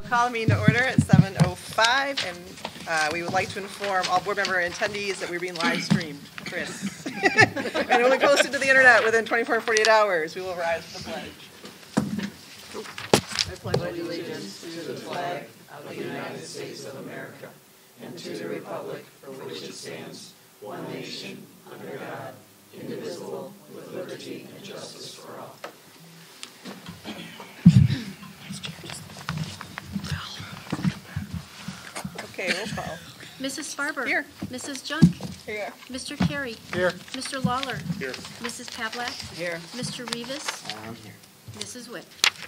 Call the meeting to order at 7:05, and we would like to inform all board member attendees that we're being live streamed. Chris. And only posted to the internet within 24 to 48 hours. We will rise to the pledge. I pledge allegiance to the flag of the United States of America and to the republic for which it stands, one nation, under God, indivisible, with liberty and justice for all. Okay, roll call. Mrs. Farber. Here. Mrs. Junk. Here. Mr. Carey. Here. Mr. Lawler. Here. Mrs. Pavlak. Here. Mr. Rivas. I'm here. Mrs. Witt.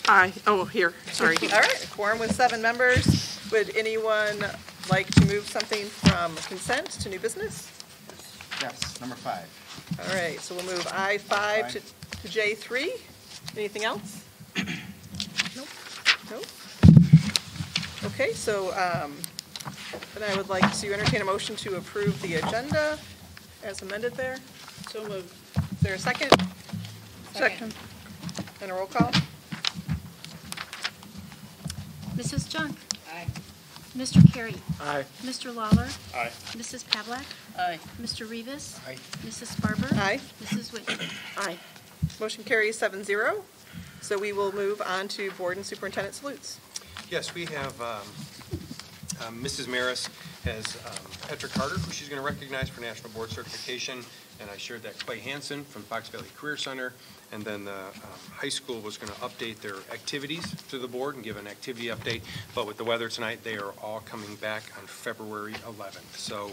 Aye. Oh, here. Sorry. All right, a quorum with 7 members. Would anyone like to move something from consent to new business? Yes, number 5. All right, so we'll move I-5 to J3. Anything else? Nope. Nope. Okay, so then I would like to entertain a motion to approve the agenda as amended there. So moved. Is there a second? Second. And a roll call? Mrs. Junk. Aye. Mr. Carey. Aye. Mr. Lawler. Aye. Mrs. Pavlak. Aye. Mr. Rivas. Aye. Mrs. Farber. Aye. Mrs. Witt. Aye. Motion carries 7-0. So we will move on to board and superintendent salutes. Yes, we have Mrs. Maris has Petra Carter, who she's going to recognize for National Board Certification, and I shared that Clay Hansen from Fox Valley Career Center, and then the high school was going to update their activities to the board and give an activity update, but with the weather tonight, they are all coming back on February 11th, so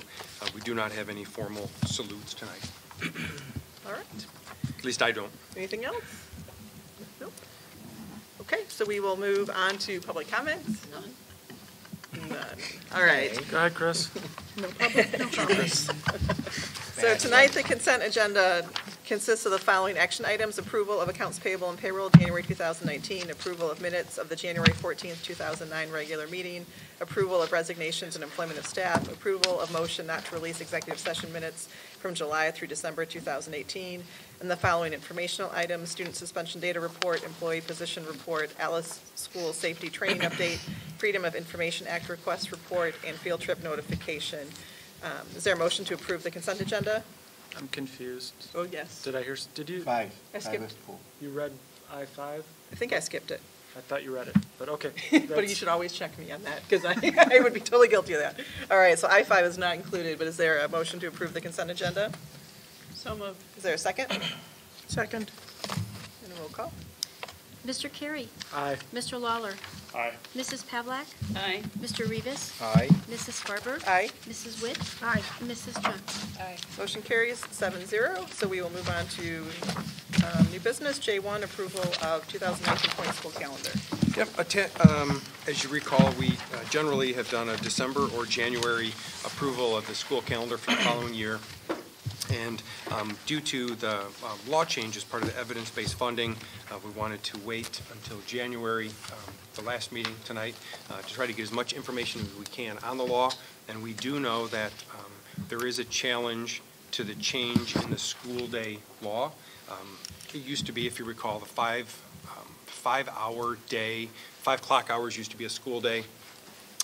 we do not have any formal salutes tonight. All right. At least I don't. Anything else? Nope. Okay, so we will move on to public comments. None. All right. Go ahead, Chris. No public, no comments. So tonight, the consent agenda consists of the following action items: approval of accounts payable and payroll January 2019, approval of minutes of the January 14th, 2009 regular meeting, approval of resignations and employment of staff, approval of motion not to release executive session minutes from July through December 2018, and the following informational items: student suspension data report, employee position report, Alice School safety training update, Freedom of Information Act request report, and field trip notification. Is there a motion to approve the consent agenda? I'm confused. Oh, yes. Did I hear? Did you? 5. I skipped. You read I-5? I think I skipped it. I thought you read it, but okay. But you should always check me on that, because I would be totally guilty of that. All right, so I-5 is not included, but is there a motion to approve the consent agenda? So moved. Is there a second? Second. And a roll call? Mr. Carey. Aye. Mr. Lawler. Aye. Mrs. Pavlak. Aye. Mr. Rivas. Aye. Mrs. Farber. Aye. Mrs. Witt. Aye. Mrs. Junk. Aye. Motion carries 7-0. So we will move on to new business. J1, approval of 2019 point school calendar. Yep. As you recall, we generally have done a December or January approval of the school calendar for the following year. And due to the law change as part of the evidence-based funding, we wanted to wait until January, the last meeting tonight, to try to get as much information as we can on the law. And we do know that there is a challenge to the change in the school day law. It used to be, if you recall, the 5-hour day, 5 clock hours used to be a school day.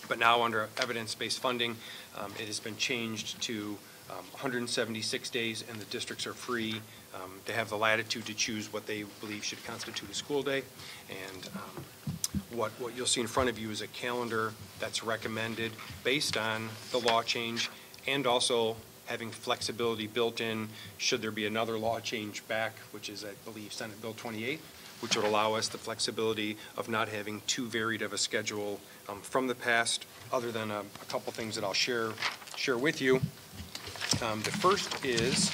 But now under evidence-based funding, it has been changed to 176 days, and the districts are free to have the latitude to choose what they believe should constitute a school day. And what you'll see in front of you is a calendar that's recommended based on the law change, and also having flexibility built in should there be another law change back, which is, I believe, Senate Bill 28, which would allow us the flexibility of not having too varied of a schedule from the past, other than a couple things that I'll share with you. The first is,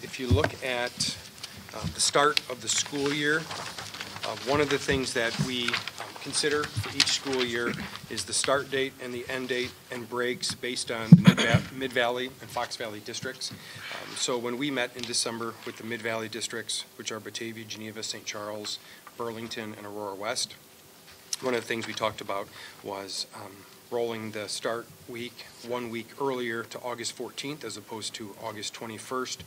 if you look at the start of the school year, one of the things that we consider for each school year is the start date and the end date and breaks based on the Mid-Valley and Fox Valley districts. So when we met in December with the Mid-Valley districts, which are Batavia, Geneva, St. Charles, Burlington, and Aurora West, one of the things we talked about was rolling the start week 1 week earlier to August 14th as opposed to August 21st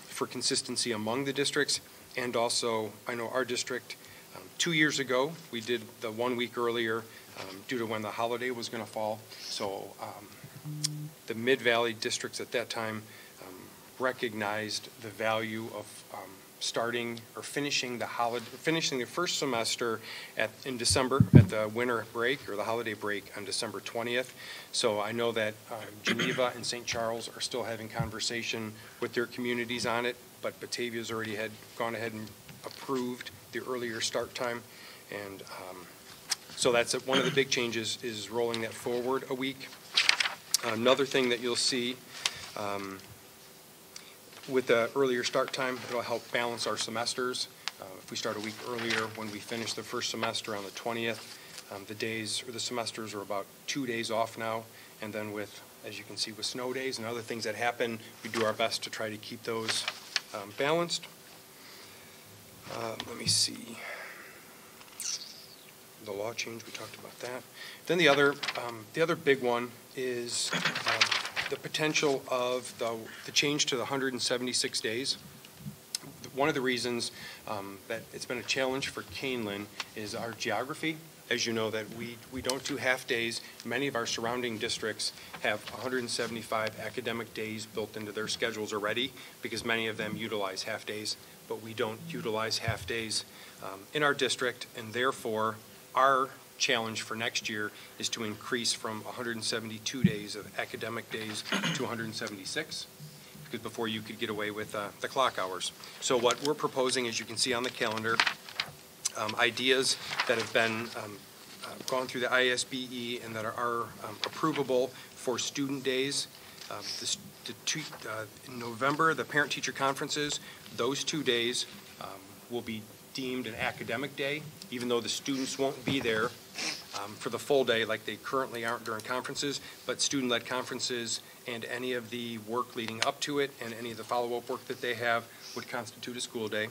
for consistency among the districts. And also, I know our district 2 years ago, we did the 1 week earlier due to when the holiday was going to fall. So the Mid-Valley districts at that time recognized the value of starting or finishing the first semester in December at the winter break or the holiday break on December 20th. So I know that Geneva and St. Charles are still having conversation with their communities on it, but Batavia's already had gone ahead and approved the earlier start time. And so that's one of the big changes, is rolling that forward a week. Another thing that you'll see with the earlier start time, it'll help balance our semesters. If we start a week earlier, when we finish the first semester on the 20th, the days or the semesters are about 2 days off now. And then with, as you can see, with snow days and other things that happen, we do our best to try to keep those balanced. Let me see. The law change, we talked about that. Then the other big one is the potential of the change to the 176 days. One of the reasons that it's been a challenge for Kaneland is our geography. As you know, that we don't do half days. Many of our surrounding districts have 175 academic days built into their schedules already, because many of them utilize half days, but we don't utilize half days in our district, and therefore our challenge for next year is to increase from 172 days of academic days to 176, because before you could get away with the clock hours. So what we're proposing, as you can see on the calendar, ideas that have been gone through the ISBE and that are approvable for student days. In November, the parent-teacher conferences, those 2 days will be deemed an academic day, even though the students won't be there for the full day like they currently aren't during conferences, but student-led conferences and any of the work leading up to it and any of the follow-up work that they have would constitute a school day.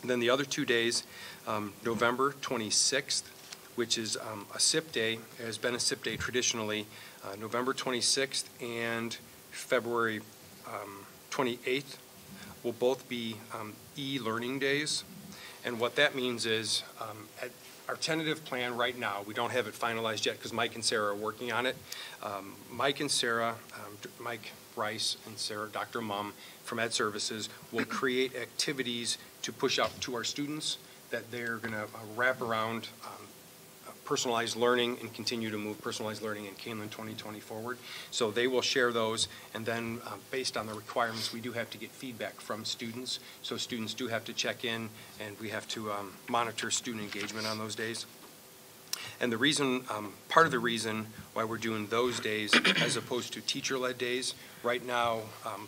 And then the other 2 days, November 26th, which is a SIP day, has been a SIP day traditionally, November 26th and February 28th will both be e-learning days. And what that means is at our tentative plan right now, we don't have it finalized yet because Mike and Sarah are working on it. Mike and Sarah, Mike Rice and Sarah, Dr. Mum from Ed Services will create activities to push out to our students that they're going to wrap around personalized learning and continue to move personalized learning in Kaneland 2020 forward. So they will share those, and then based on the requirements, we do have to get feedback from students. So students do have to check in, and we have to monitor student engagement on those days. And the reason, part of the reason why we're doing those days as opposed to teacher-led days, right now,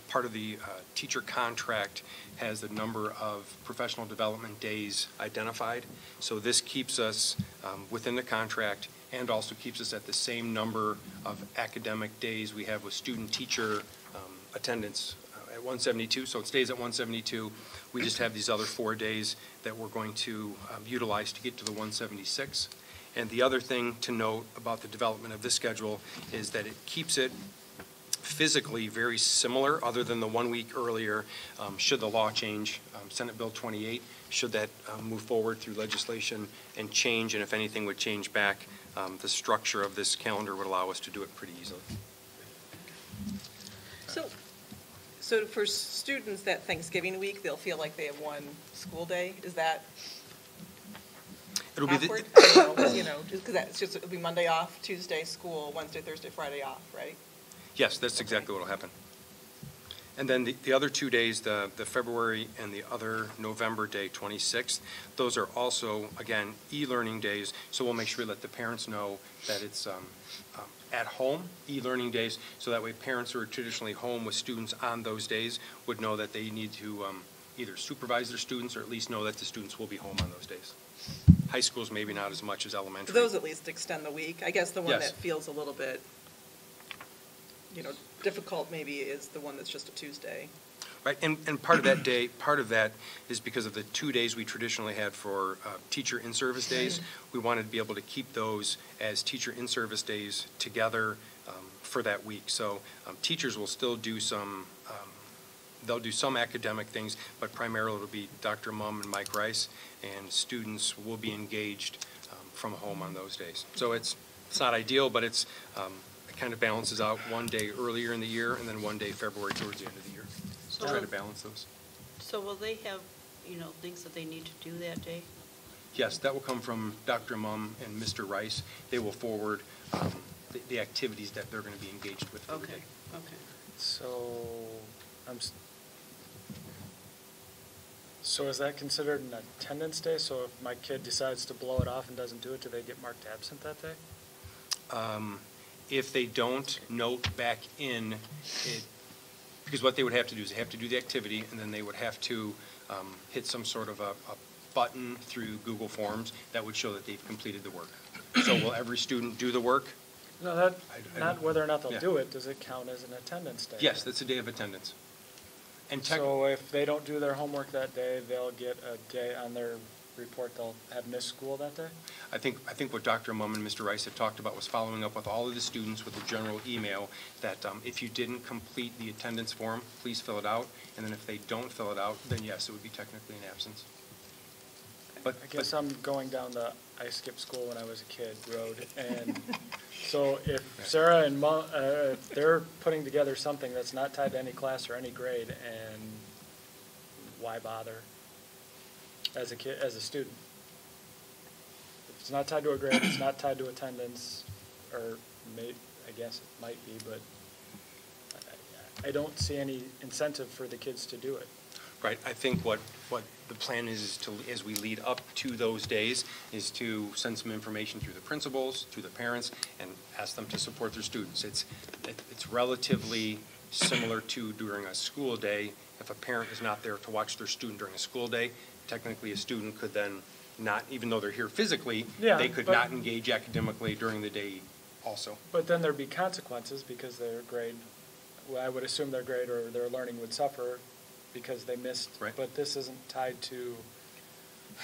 part of the teacher contract has the number of professional development days identified. So this keeps us within the contract and also keeps us at the same number of academic days we have with student-teacher attendance at 172. So it stays at 172. We just have these other 4 days that we're going to utilize to get to the 176. And the other thing to note about the development of this schedule is that it keeps it physically very similar, other than the 1 week earlier, should the law change, Senate Bill 28, should that move forward through legislation and change, and if anything would change back, the structure of this calendar would allow us to do it pretty easily. So for students that Thanksgiving week, they'll feel like they have one school day. Is that It'll be awkward? You know, because that's just, it'll be Monday off, Tuesday school, Wednesday, Thursday, Friday off, right? Yes, that's exactly what will happen. And then the other 2 days, the February and the other November day, 26th, those are also, again, e-learning days. So we'll make sure we let the parents know that it's at home, e-learning days, so that way parents who are traditionally home with students on those days would know that they need to either supervise their students or at least know that the students will be home on those days. High schools maybe not as much as elementary. Those at least extend the week. I guess the one Yes. that feels a little bit, you know, difficult maybe is the one that's just a Tuesday. Right, and part of that day, part of that is because of the 2 days we traditionally had for teacher in-service days. We wanted to be able to keep those as teacher in-service days together for that week. So teachers will still do some they'll do some academic things, but primarily it'll be Dr. Mum and Mike Rice, and students will be engaged from home on those days. So it's not ideal, but it kind of balances out one day earlier in the year and then one day February towards the end of the year. So- Try to balance those. So will they have, things that they need to do that day? Yes, that will come from Dr. Mum and Mr. Rice. They will forward the activities that they're going to be engaged with for the Okay, day. okay. So, so is that considered an attendance day? So if my kid decides to blow it off and doesn't do it, do they get marked absent that day? If they don't note back in, because what they would have to do is they have to do the activity, and then they would have to hit some sort of a button through Google Forms that would show that they've completed the work. So will every student do the work? No, I not don't- whether or not they'll Yeah. do it, does it count as an attendance day? Yes, that's a day of attendance. And So if they don't do their homework that day, they'll get a day on their report, they'll have missed school that day? I think what Dr. Mum and Mr. Rice had talked about was following up with all of the students with a general email that if you didn't complete the attendance form, please fill it out. And then if they don't fill it out, then yes, it would be technically an absence. But I guess I'm going down the I skipped school when I was a kid road, and so if Sarah and Mom, if they're putting together something that's not tied to any class or any grade, and why bother as a kid, as a student? If it's not tied to a grade, it's not tied to attendance, or I guess it might be, but I don't see any incentive for the kids to do it. Right, I think what the plan is to, as we lead up to those days, is to send some information through the principals, through the parents, and ask them to support their students. It's relatively similar to during a school day. If a parent is not there to watch their student during a school day, technically a student could then not, even though they're here physically, Yeah, they could but- not engage academically during the day also. But then there'd be consequences because their grade, well, I would assume their grade or their learning would suffer because they missed. Right. But this isn't tied to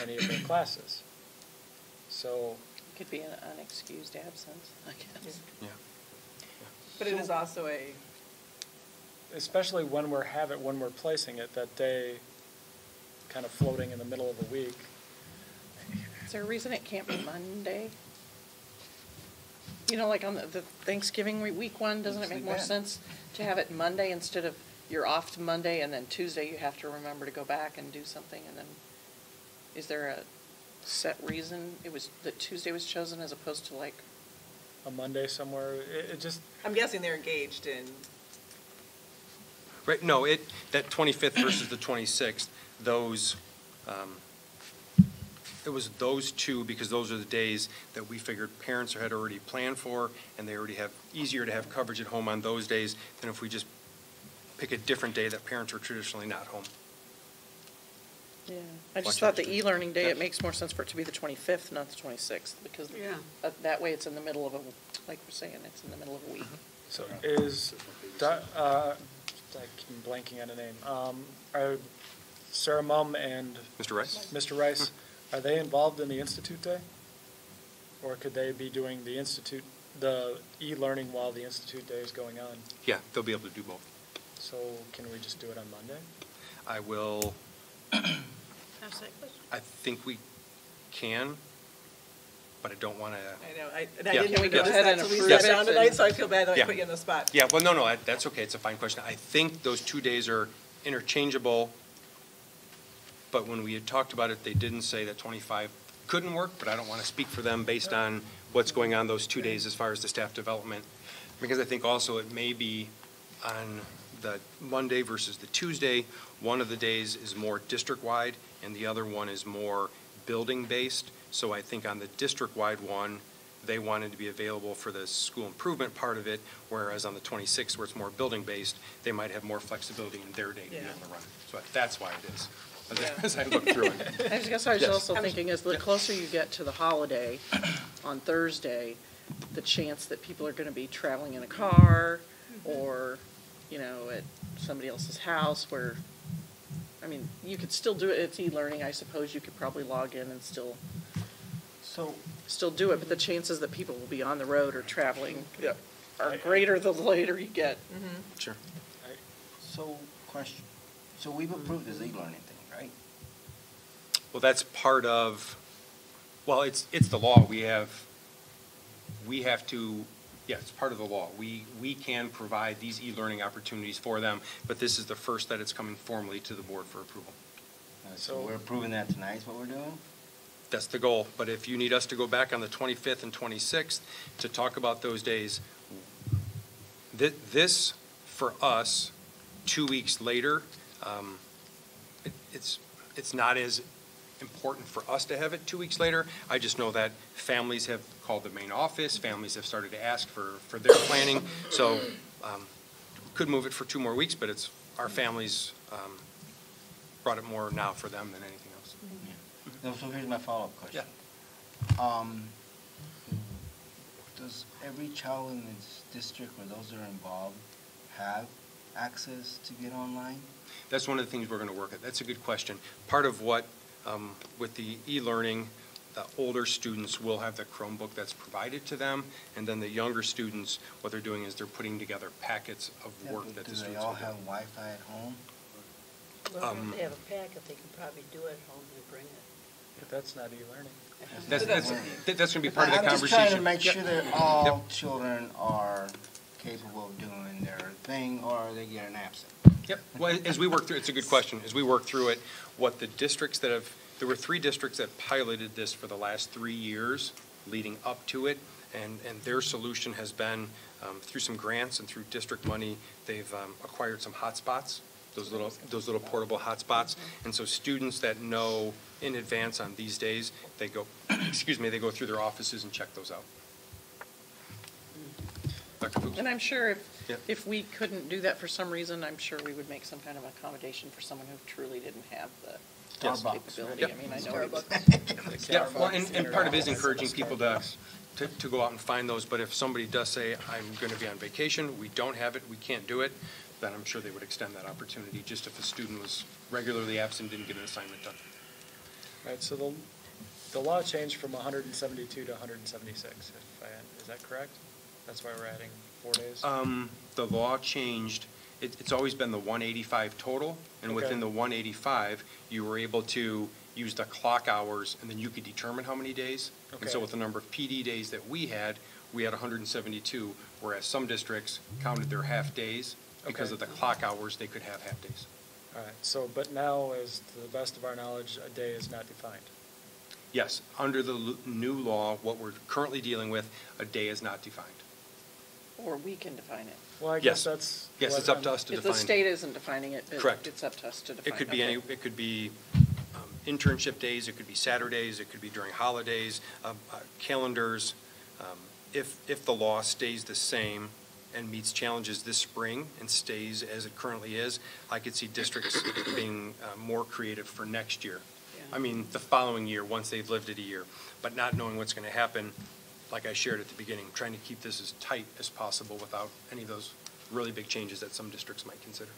any of their classes. So, It could be an unexcused absence, I guess. Yeah. But it is also a, especially when we're placing it, that day kind of floating in the middle of a week. Is there a reason it can't be Monday? Like on the Thanksgiving week one, doesn't it make more sense to have it Monday instead of you're off to Monday and then Tuesday you have to remember to go back and do something, and then, is there a set reason that Tuesday was chosen as opposed to like? A Monday somewhere, it just, I'm guessing they're engaged in, Right, no, that 25th versus the 26th, those, it was those two, because those are the days that we figured parents had already planned for, and they already have, easier to have coverage at home on those days than if we just pick a different day that parents are traditionally not home. Yeah. I just Watch thought out. the e-learning day, Yeah. it makes more sense for it to be the 25th, not the 26th, because Yeah. that way it's in the middle of like we're saying, it's in the middle of a week. so is, I keep blanking on a name. Are Sarah Mum and Mr. Rice? Mr. Rice, are they involved in the Institute Day? Or could they be doing the Institute, the e-learning while the Institute Day is going on? Yeah, they'll be able to do both. So can we just do it on Monday? I will, Ask that question. I think we can, but I don't want to. I know, and Yeah. I didn't Can we even go notice ahead that and until we approve sat it down tonight, and- so I feel bad that I Yeah. put you on the spot. Yeah, well, no, that's okay, it's a fine question. I think those 2 days are interchangeable, but when we had talked about it, they didn't say that 25 couldn't work, but I don't want to speak for them based on what's going on those 2 days as far as the staff development. Because I think also it may be on the Monday versus the Tuesday, one of the days is more district-wide, and the other one is more building-based. So I think on the district-wide one, they wanted to be available for the school improvement part of it, whereas on the 26th, where it's more building-based, they might have more flexibility in their day to be able to run it. So that's why it is, as I look through it. I guess I was Yes. also thinking as the closer you get to the holiday on Thursday, the chance that people are going to be traveling in a car or, at somebody else's house where, you could still do it. It's e-learning. I suppose you could probably log in and still do it, but the chances that people will be on the road or traveling are greater the later you get. Sure. So, question, So we've approved this e-learning thing, right? Well, that's part of, well, it's the law. We have to, yeah, it's part of the law. We can provide these e-learning opportunities for them, but this is the first that it's coming formally to the board for approval. So we're approving that tonight is what we're doing? That's the goal. But if you need us to go back on the 25th and 26th to talk about those days, this, for us, 2 weeks later, it's not as important for us to have it 2 weeks later. I just know that families have called the main office, families have started to ask for their planning. So could move it for 2 more weeks, but it's our families brought it more now for them than anything else. Yeah. So here's my follow-up question. Yeah. Does every child in this district or those that are involved have access to get online? That's one of the things we're going to work at. That's a good question. Part of what, with the e-learning, the older students will have the Chromebook that's provided to them, and then the younger students, what they're doing is they're putting together packets of work that the Do they students all will do. have Wi-Fi at home? Well, if they have a packet, they can probably do it at home and bring it. But that's not e-learning. That's going to be part of the I'm just conversation. trying to make Yep. sure that all children are capable of doing their thing, or they get an absent. Yep. Well, as we work through, it's a good question. As we work through it, what the districts that have, there were 3 districts that piloted this for the last 3 years leading up to it, and their solution has been, through some grants and through district money, they've acquired some hotspots, those little portable hotspots. And so students that know in advance on these days, they go, they go through their offices and check those out. Dr. Fuchs? And I'm sure Yep. if we couldn't do that for some reason, I'm sure we would make some kind of accommodation for someone who truly didn't have the Yes. capability. Yep. I mean, I know it was. Yeah, well, and part of it is encouraging people to go out and find those, but if somebody does say, I'm going to be on vacation, we don't have it, we can't do it, then I'm sure they would extend that opportunity, just if a student was regularly absent, didn't get an assignment done. Right, so the law changed from 172 to 176, is that correct? That's why we're adding 4 days? The law changed, it's always been the 185 total, and Okay. within the 185, you were able to use the clock hours, and then you could determine how many days. And so Okay. with the number of PD days that we had 172, whereas some districts counted their half days. Because Okay. of the clock hours, they could have half days. All right, so, but now, as to the best of our knowledge, a day is not defined. Yes, under the new law, what we're currently dealing with, a day is not defined. Or we can define it. Well, I Yes. guess that's. Yes, what it's up to I'm- us to If define. the state isn't defining it, Correct. it's up to us to define. It could be Okay. it could be internship days, it could be Saturdays, it could be during holidays, calendars. If the law stays the same and meets challenges this spring and stays as it currently is, I could see districts being more creative for next year. Yeah. I mean, the following year, once they've lived it a year, but not knowing what's going to happen, like I shared at the beginning, trying to keep this as tight as possible without any of those really big changes that some districts might consider.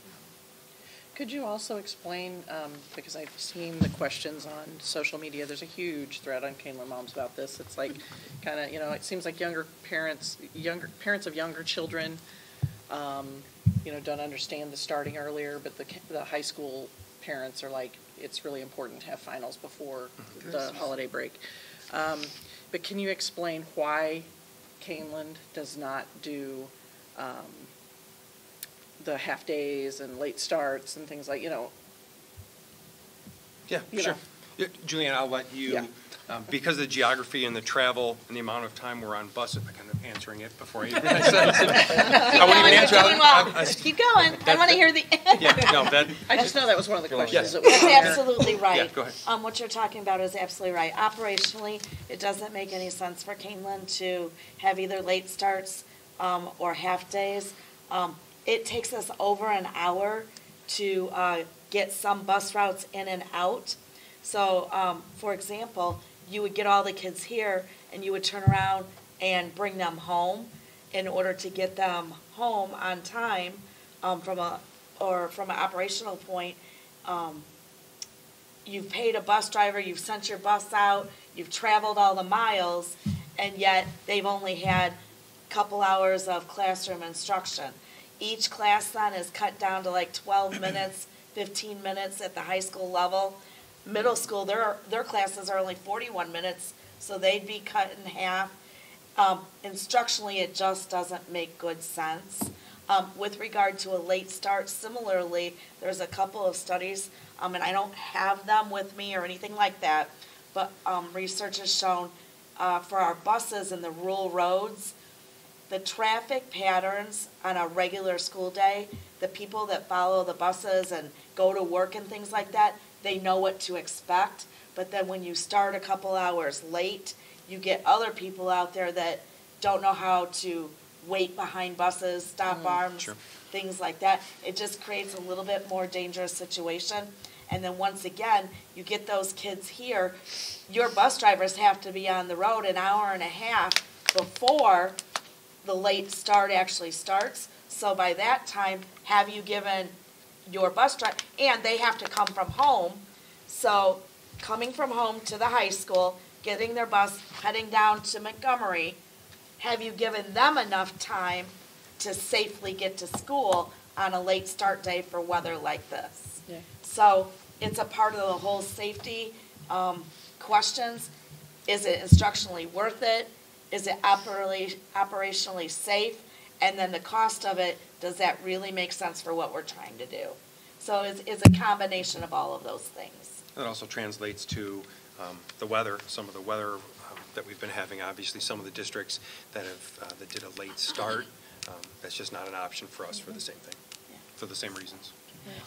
Could you also explain, because I've seen the questions on social media, there's a huge thread on Kaneland Moms about this. It's like, kind of, it seems like parents of younger children, don't understand the starting earlier, but the high school parents are like, it's really important to have finals before the holiday break. But can you explain why Kaneland does not do the half days and late starts and things like, Yeah, You sure. know. Yeah, Julianne, I'll let you, Yeah. because of the geography and the travel and the amount of time we're on buses, I'm kind of answering it before I even said it. I won't even answer. Keep going. I want to hear the. Yeah, no, that, I just know that was one of the questions Yes. that was That's on there. absolutely right. Yeah, go ahead. What you're talking about is absolutely right. Operationally, it doesn't make any sense for Kaneland to have either late starts or half days. It takes us over an hour to get some bus routes in and out. So, for example, you would get all the kids here and you would turn around and bring them home in order to get them home on time from an operational point. You've paid a bus driver, you've sent your bus out, you've traveled all the miles, and yet they've only had a couple hours of classroom instruction. Each class then is cut down to like 12 minutes 15 minutes at the high school level. Middle school, their classes are only 41 minutes, so they'd be cut in half. Instructionally, it just doesn't make good sense. With regard to a late start, similarly, there's a couple of studies, and I don't have them with me or anything like that, but research has shown for our buses and the rural roads, the traffic patterns on a regular school day, the people that follow the buses and go to work and things like that, they know what to expect. But then when you start a couple hours late, you get other people out there that don't know how to wait behind buses, stop arms, Sure. things like that. It just creates a little bit more dangerous situation. And then once again, you get those kids here, your bus drivers have to be on the road an hour and a half before the late start actually starts. So by that time, have you given your bus driver, and they have to come from home. So coming from home to the high school, getting their bus, heading down to Montgomery, have you given them enough time to safely get to school on a late start day for weather like this? Yeah. So it's a part of the whole safety questions. Is it instructionally worth it? Is it operationally safe? And then the cost of it, does that really make sense for what we're trying to do? So it's a combination of all of those things. That also translates to the weather, some of the weather that we've been having. Obviously, some of the districts that have that did a late start, that's just not an option for us for the same thing, for the same reasons.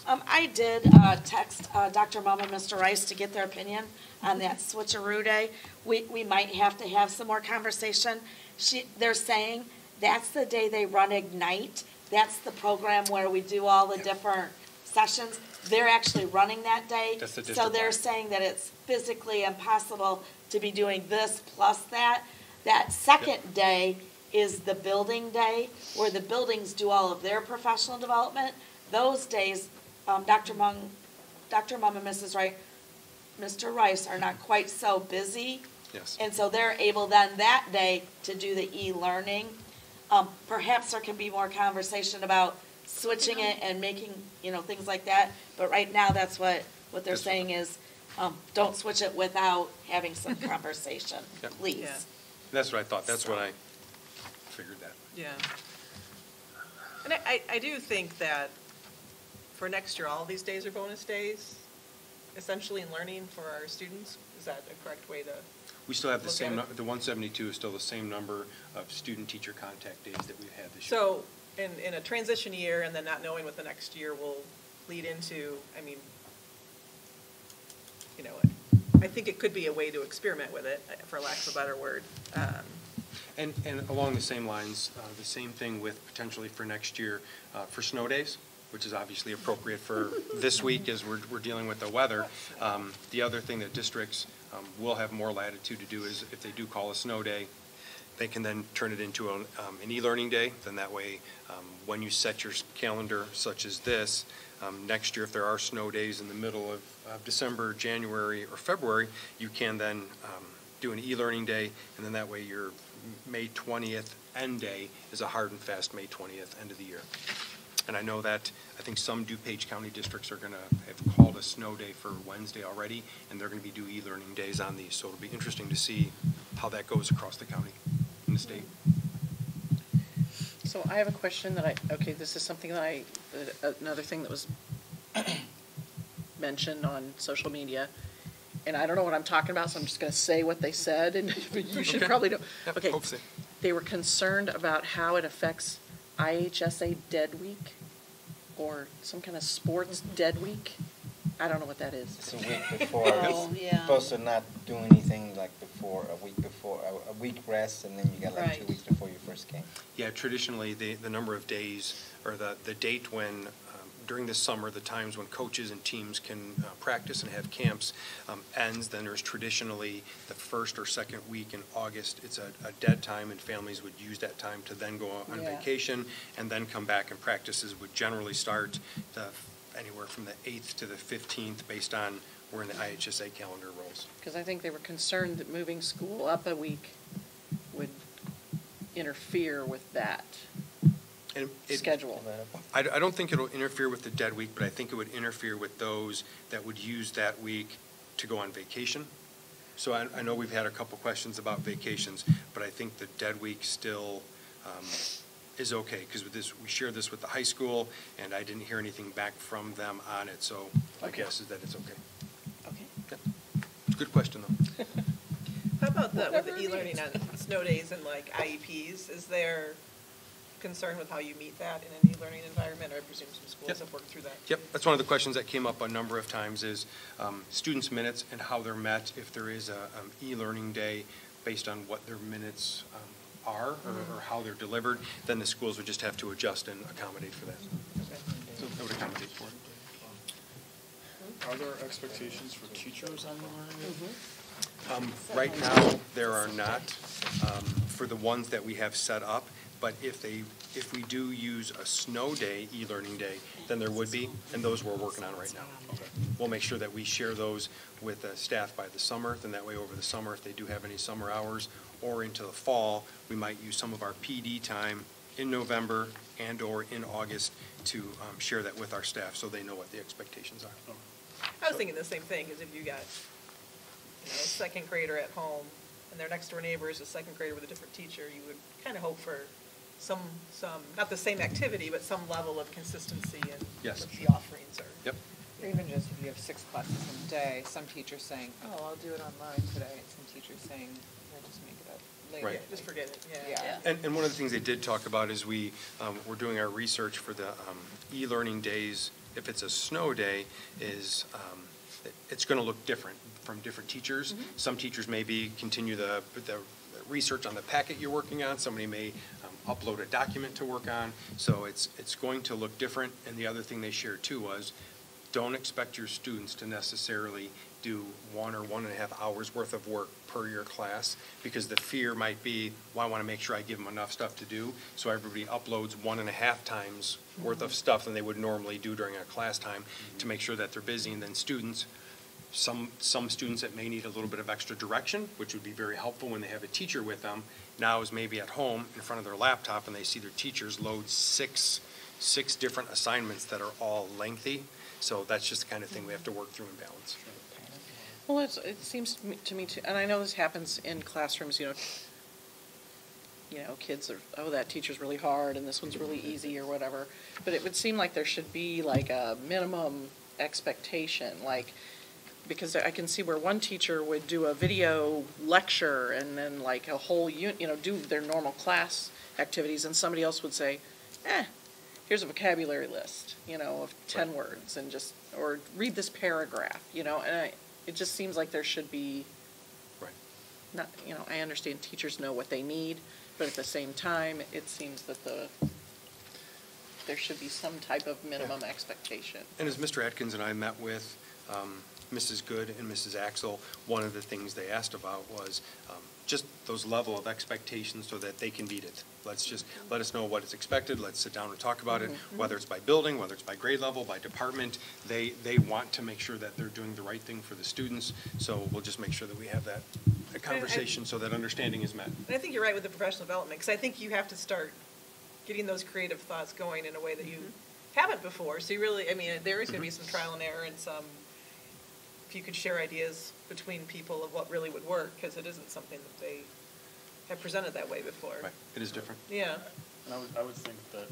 I did text Dr. Mum and Mr. Rice to get their opinion on that switcheroo day. We might have to have some more conversation. They're saying that's the day they run Ignite. That's the program where we do all the different sessions. They're actually running that day. That's the so they're district-wide. saying that it's physically impossible to be doing this plus that. That second day is the building day, where the buildings do all of their professional development. Those days, Dr. Mum and Mr. Rice are not quite so busy. Yes. And so they're able then that day to do the e-learning. Perhaps there can be more conversation about switching it and making, things like that. But right now, that's what they're saying is, don't switch it without having some conversation, Yep. please. Yeah. That's what I thought. That's what I figured that. Yeah. And I do think that for next year, all these days are bonus days, essentially in learning for our students. Is that a correct way to? We still have the Look same, at it. the 172 is still the same number of student-teacher contact days that we've had this year. So in a transition year and then not knowing what the next year will lead into, I think it could be a way to experiment with it, for lack of a better word. And along the same lines, the same thing with potentially for next year, for snow days, which is obviously appropriate for this week as we're dealing with the weather. The other thing that districts will have more latitude to do is if they do call a snow day, they can then turn it into an e-learning day. Then that way, when you set your calendar such as this, next year if there are snow days in the middle of December, January, or February, you can then do an e-learning day, and then that way your May 20th end day is a hard and fast May 20th end of the year. And I know that I think some DuPage County districts are going to have called a snow day for Wednesday already, and they're going to be do e-learning days on these. So it'll be interesting to see how that goes across the county and the state. So I have a question this is something that another thing that was mentioned on social media, and I don't know what I'm talking about, so I'm just going to say what they said, and you should probably know. Yep, Okay, hope so. they were concerned about how it affects IHSA Dead Week, or some kind of sports Dead Week. I don't know what that is. It's a week before. Oh, yeah. Supposed to not do anything like before, a week rest, and then you got like Right. 2 weeks before your first game. Yeah, traditionally, the number of days, or the date when, during the summer, the times when coaches and teams can practice and have camps ends. Then there's traditionally the first or second week in August. It's a dead time, and families would use that time to then go on Yeah. vacation and then come back, and practices would generally start anywhere from the 8th to the 15th based on where the IHSA calendar rolls. Because I think they were concerned that moving school up a week would interfere with that. And schedule. I don't think it'll interfere with the dead week, but I think it would interfere with those that would use that week to go on vacation. So I know we've had a couple questions about vacations, but I think the dead week still is okay, because with this, we shared this with the high school, and I didn't hear anything back from them on it, so my guess is that it's okay. Okay. Yeah. It's a good question, though. How about with the e-learning on snow days and like IEPs? Is there concern with how you meet that in an e-learning environment, or I presume some schools have worked through that? Yep, that's one of the questions that came up a number of times is students' minutes and how they're met. If there is a e-learning day based on what their minutes are or how they're delivered, then the schools would just have to adjust and accommodate for that. Okay. So that would accommodate for it. Are there expectations for teachers on learning? Right now, there are not for the ones that we have set up, but if we do use a snow day, e-learning day, then there would be, and those we're working on right now. Okay. We'll make sure that we share those with staff by the summer, then that way over the summer, if they do have any summer hours, or into the fall, we might use some of our PD time in November and or in August to share that with our staff so they know what the expectations are. I was thinking the same thing, because if you got a second grader at home and their next door neighbor is a second grader with a different teacher, you would kind of hope for some not the same activity, but some level of consistency in Yes. what the offerings are. Yep. Or even just if you have 6 classes in a day, some teachers saying, oh, I'll do it online today, and some teachers saying, we'll just make it up later. Right. Just forget it, yeah. And one of the things they did talk about is we're doing our research for the e-learning days. If it's a snow day, is it's going to look different from different teachers. Mm-hmm. Some teachers maybe continue the research on the packet you're working on. Somebody may upload a document to work on. So it's going to look different. And the other thing they shared too was, don't expect your students to necessarily do 1 or 1.5 hours worth of work per your class, because the fear might be, well, I want to make sure I give them enough stuff to do, so everybody uploads 1.5 times worth of stuff than they would normally do during a class time to make sure that they're busy. And then students, some students that may need a little bit of extra direction, which would be very helpful when they have a teacher with them, now is maybe at home in front of their laptop and they see their teachers load six different assignments that are all lengthy. So that's just the kind of thing we have to work through and balance. Well, it seems to me too, and I know this happens in classrooms, kids are, oh, that teacher's really hard and this one's really easy or whatever. But it would seem like there should be like a minimum expectation, because I can see where one teacher would do a video lecture and then like a whole do their normal class activities, and somebody else would say, here's a vocabulary list, of 10 words, and or read this paragraph, and it just seems like there should be, not, I understand teachers know what they need, but at the same time, it seems that there should be some type of minimum expectation. And as Mr. Atkins and I met with Mrs. Good and Mrs. Axel, one of the things they asked about was just those level of expectations so that they can meet it. Let us know what is expected. Let's sit down and talk about it, whether it's by building, whether it's by grade level, by department. They want to make sure that they're doing the right thing for the students, so we'll just make sure that we have that conversation so that understanding is met. And I think you're right with the professional development, because I think you have to start getting those creative thoughts going in a way that you haven't before. So you really, there is going to be some trial and error and some, if you could share ideas between people of what really would work, because it isn't something that they have presented that way before. Right, it is different. Yeah. And I would think that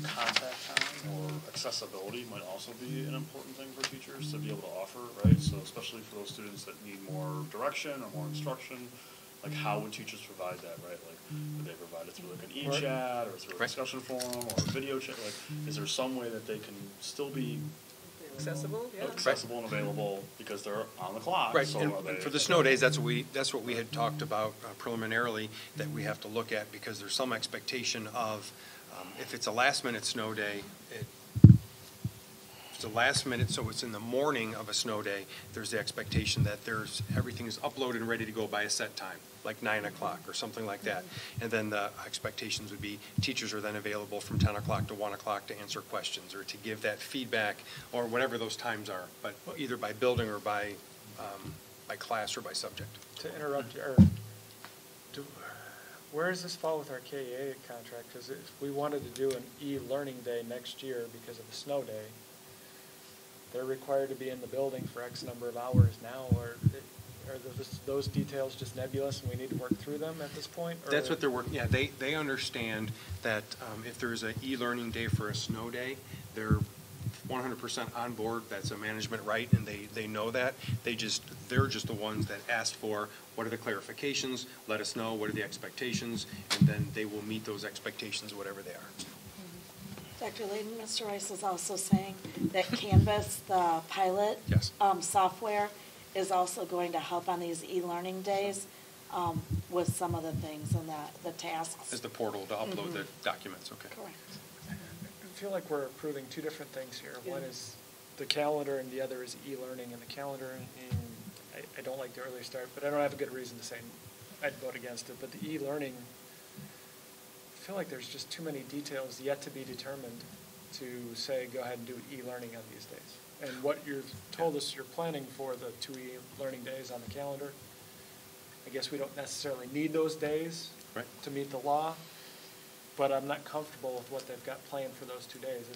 contact time or accessibility might also be an important thing for teachers to be able to offer, right? So especially for those students that need more direction or more instruction, how would teachers provide that, right? Would they provide it through an e-chat or through a discussion forum or a video chat? Is there some way that they can still be accessible and available because they're on the clock? Right, So and are they, for the snow days, that's what we had talked about preliminarily that we have to look at, because there's some expectation of, if it's a last-minute snow day, it's a last minute, so it's in the morning of a snow day, there's the expectation that everything is uploaded and ready to go by a set time, like 9 o'clock or something like that. And then the expectations would be teachers are then available from 10 o'clock to 1 o'clock to answer questions or to give that feedback or whatever those times are, but either by building or by class or by subject. To interrupt, where does this fall with our KEA contract? Because if we wanted to do an e-learning day next year because of a snow day, they're required to be in the building for X number of hours now, or are those details just nebulous and we need to work through them at this point? Or? That's what they're working, yeah, they understand that if there's an e-learning day for a snow day, they're 100% on board. That's a management right, and they know that. They're just the ones that asked for, what are the clarifications, let us know, what are the expectations, and then they will meet those expectations, whatever they are. Dr. Layden, Mr. Rice is also saying that Canvas, the pilot Yes. Software, is also going to help on these e-learning days with some of the things and the tasks. As the portal to upload the documents, okay. Correct. I feel like we're approving two different things here. One is the calendar and the other is e-learning. And the calendar, and I don't like the early start, but I don't have a good reason to say I'd vote against it. But the e-learning, I feel like there's just too many details yet to be determined to say go ahead and do e-learning on these days. And what you've told us you're planning for the 2 e-learning days on the calendar, I guess we don't necessarily need those days to meet the law. But I'm not comfortable with what they've got planned for those 2 days.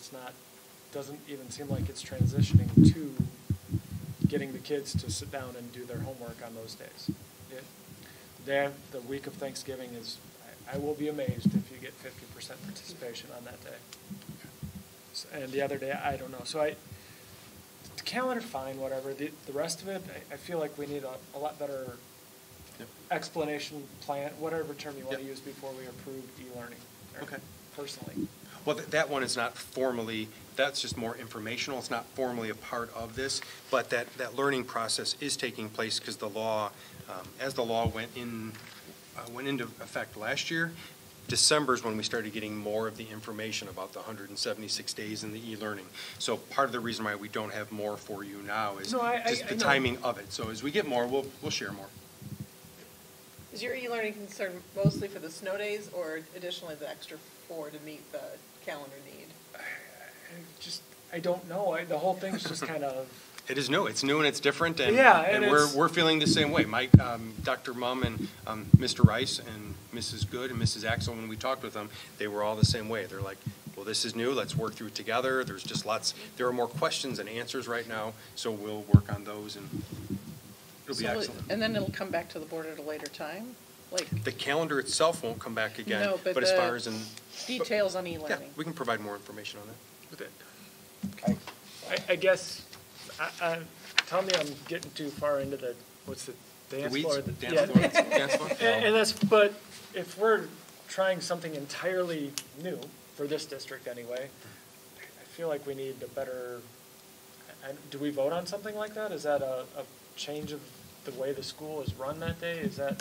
Doesn't even seem like it's transitioning to getting the kids to sit down and do their homework on those days. The week of Thanksgiving is, I will be amazed if you get 50% participation on that day. And the other day, I don't know. So the calendar, fine, whatever. The rest of it, I feel like we need a lot better explanation, plan, whatever term you want to use before we approve e-learning. Okay. Personally. Well, that one is not formally, that's just more informational. It's not formally a part of this, but that learning process is taking place because the law, as the law went into effect last year, December is when we started getting more of the information about the 176 days in the e-learning. So part of the reason why we don't have more for you now is just the timing of it. So as we get more, we'll share more. Is your e-learning concern mostly for the snow days or additionally the extra 4 to meet the calendar need? I don't know. The whole thing's just kind of... It is new. It's new and it's different, and, and we're feeling the same way. Mike, Dr. Mumm and Mr. Rice and Mrs. Good and Mrs. Axel, when we talked with them, they were all the same way. They're like, well, this is new. Let's work through it together. There's just there are more questions than answers right now, so we'll work on those, and it'll be excellent. And then it'll come back to the board at a later time? The calendar itself won't come back again, No, but as far as details on e-learning. Yeah, we can provide more information on that. I guess, tell me I'm getting too far into what's the dance floor? Dance floor? And but if we're trying something entirely new, for this district anyway, I feel like we need a better, do we vote on something like that? Is that a change of the way the school is run that day? Is that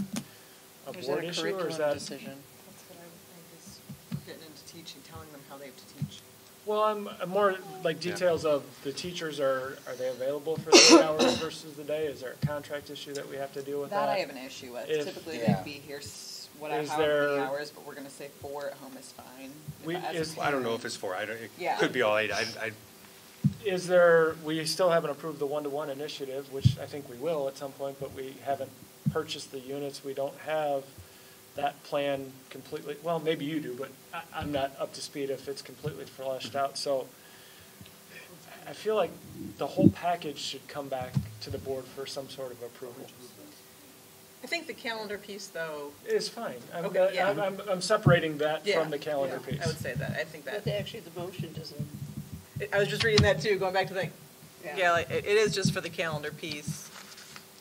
a board issue, or is that? Decision? That's what I would think is getting into teaching, telling them how they have to teach. Well, I'm more like details of the teachers. Are they available for the 8 hours versus the day? Is there a contract issue that we have to deal with? That I have an issue with. Typically, they'd be here however many hours, but we're going to say 4 at home is fine. I don't know if it's 4. It could be all 8. We still haven't approved the one-to-one initiative, which I think we will at some point, but we haven't purchased the units. We don't have that plan completely, well, maybe you do, but I'm not up to speed if it's completely fleshed out. So I feel like the whole package should come back to the board for some sort of approval. I think the calendar piece, though, is fine. Okay, I'm separating that from the calendar piece. I would say that. I think that. But actually, the motion doesn't. I was just reading that too, going back to the. Yeah, it is just for the calendar piece.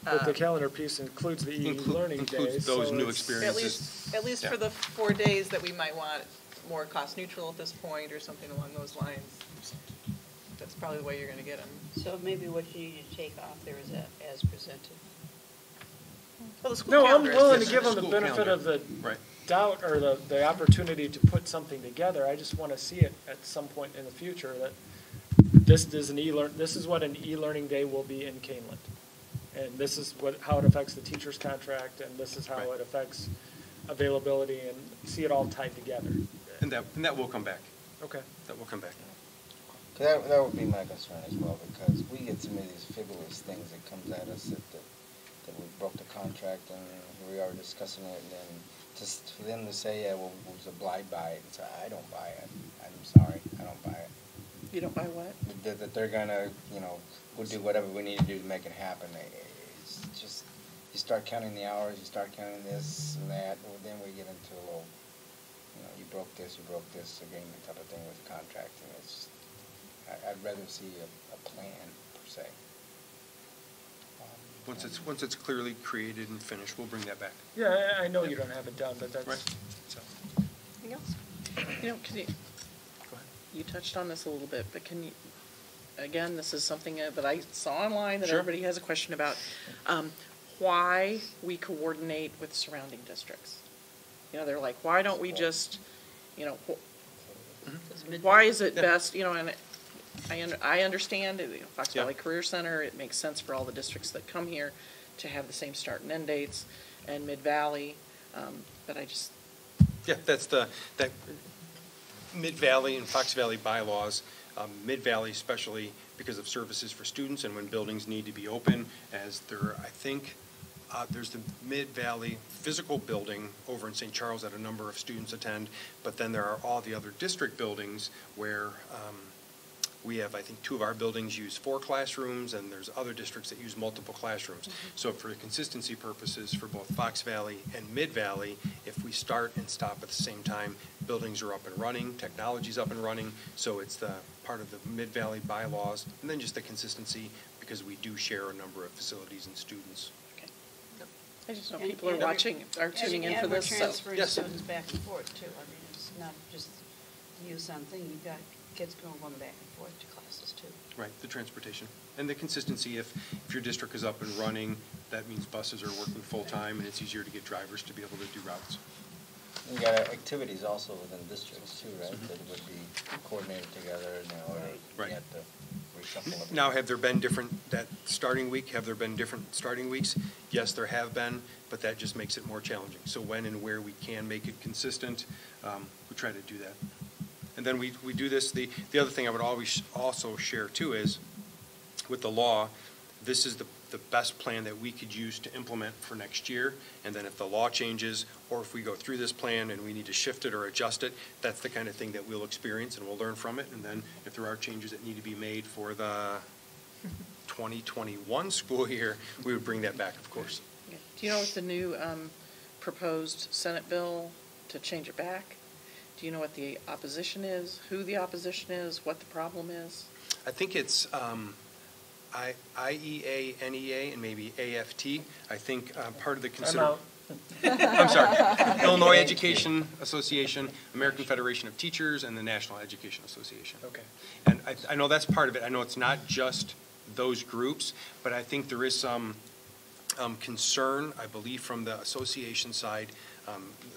But the calendar piece includes the e-learning days. Includes those new experiences. At least for the 4 days that we might want more cost neutral at this point or something along those lines. That's probably the way you're going to get them. So maybe what you need to take off there is as presented. Well, the school No, I'm calendar willing is to give them the school benefit calendar. of the Right. doubt or the opportunity to put something together. I just want to see it at some point in the future that this is what an e-learning day will be in Kaneland. And this is how it affects the teacher's contract, and this is how it affects availability, and see it all tied together. And that will come back. Okay. That will come back. That would be my concern as well, because we get some of these frivolous things that comes at us that we broke the contract and here we are discussing it, and then just for them to say, yeah, well, we'll abide by it, and say, I don't buy it. I'm sorry, I don't buy it. You don't buy what? That they're gonna, we'll do whatever we need to do to make it happen. It's just, you start counting the hours, you start counting this and that, well, then we get into a little, you broke this agreement type of thing with the contract, and it's, I'd rather see a plan, per se. Once it's clearly created and finished, we'll bring that back. Yeah, I know you don't have it done, but that's. Right. So. Anything else? Can you, Go ahead. you touched on this a little bit, but can you, again, this is something that I saw online that Sure. everybody has a question about, why we coordinate with surrounding districts. They're like, why don't we just, why is it best, and I understand, Fox Valley Career Center, it makes sense for all the districts that come here to have the same start and end dates, and Mid-Valley, but I just. Yeah, that Mid-Valley and Fox Valley bylaws, Mid-Valley especially because of services for students and when buildings need to be open, as there, I think, there's the Mid-Valley physical building over in St. Charles that a number of students attend, but then there are all the other district buildings where we have, I think, 2 of our buildings use 4 classrooms, and there's other districts that use multiple classrooms. Mm-hmm. So for consistency purposes for both Fox Valley and Mid-Valley, if we start and stop at the same time, buildings are up and running, technology's up and running, so it's the part of the Mid-Valley bylaws, and then just the consistency because we do share a number of facilities and students. I just know people are watching, are tuning in for this, we're so. transferring Yes. students back and forth, too. I mean, it's not just use something, you've got kids going back and forth to classes, too. Right, the transportation. And the consistency, if your district is up and running, that means buses are working full-time, and it's easier to get drivers to be able to do routes. You got activities also within districts too, right, that would be coordinated together, or Right. you have to reshuffle it. Now, have there been different starting weeks? Yes, there have been, but that just makes it more challenging. So when and where we can make it consistent, we try to do that. And then we do this, the other thing I would always also share too is, with the law, this is the best plan that we could use to implement for next year. And then if the law changes, or if we go through this plan and we need to shift it or adjust it, that's the kind of thing that we'll experience and we'll learn from it. And then if there are changes that need to be made for the 2021 school year, we would bring that back, of course. Yeah. Do you know what the new proposed Senate bill to change it back? Do you know what the opposition is, who the opposition is, what the problem is? I think it's IEA, NEA, and maybe AFT. I think part of the I'm sorry, Illinois Education Association, American Federation of Teachers, and the National Education Association. Okay. And I know that's part of it. I know it's not just those groups, but I think there is some concern, I believe, from the association side,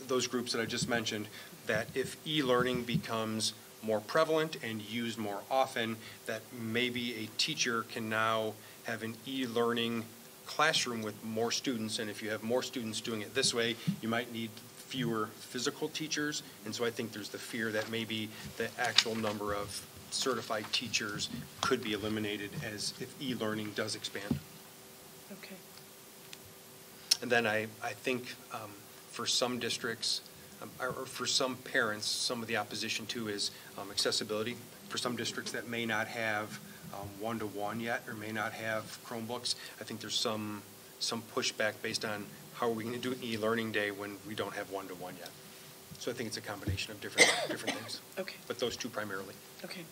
those groups that I just mentioned, that if e-learning becomes more prevalent and used more often, that maybe a teacher can now have an e-learning classroom with more students, and if you have more students doing it this way, you might need fewer physical teachers, and so I think there's the fear that maybe the actual number of certified teachers could be eliminated as if e-learning does expand. Okay. And then I think for some districts, or for some parents, some of the opposition too is accessibility. For some districts that may not have one-to-one yet, or may not have Chromebooks, I think there's some pushback based on how are we going to do an e-learning day when we don't have one-to-one yet. So I think it's a combination of different things. Okay. But those two primarily. Okay.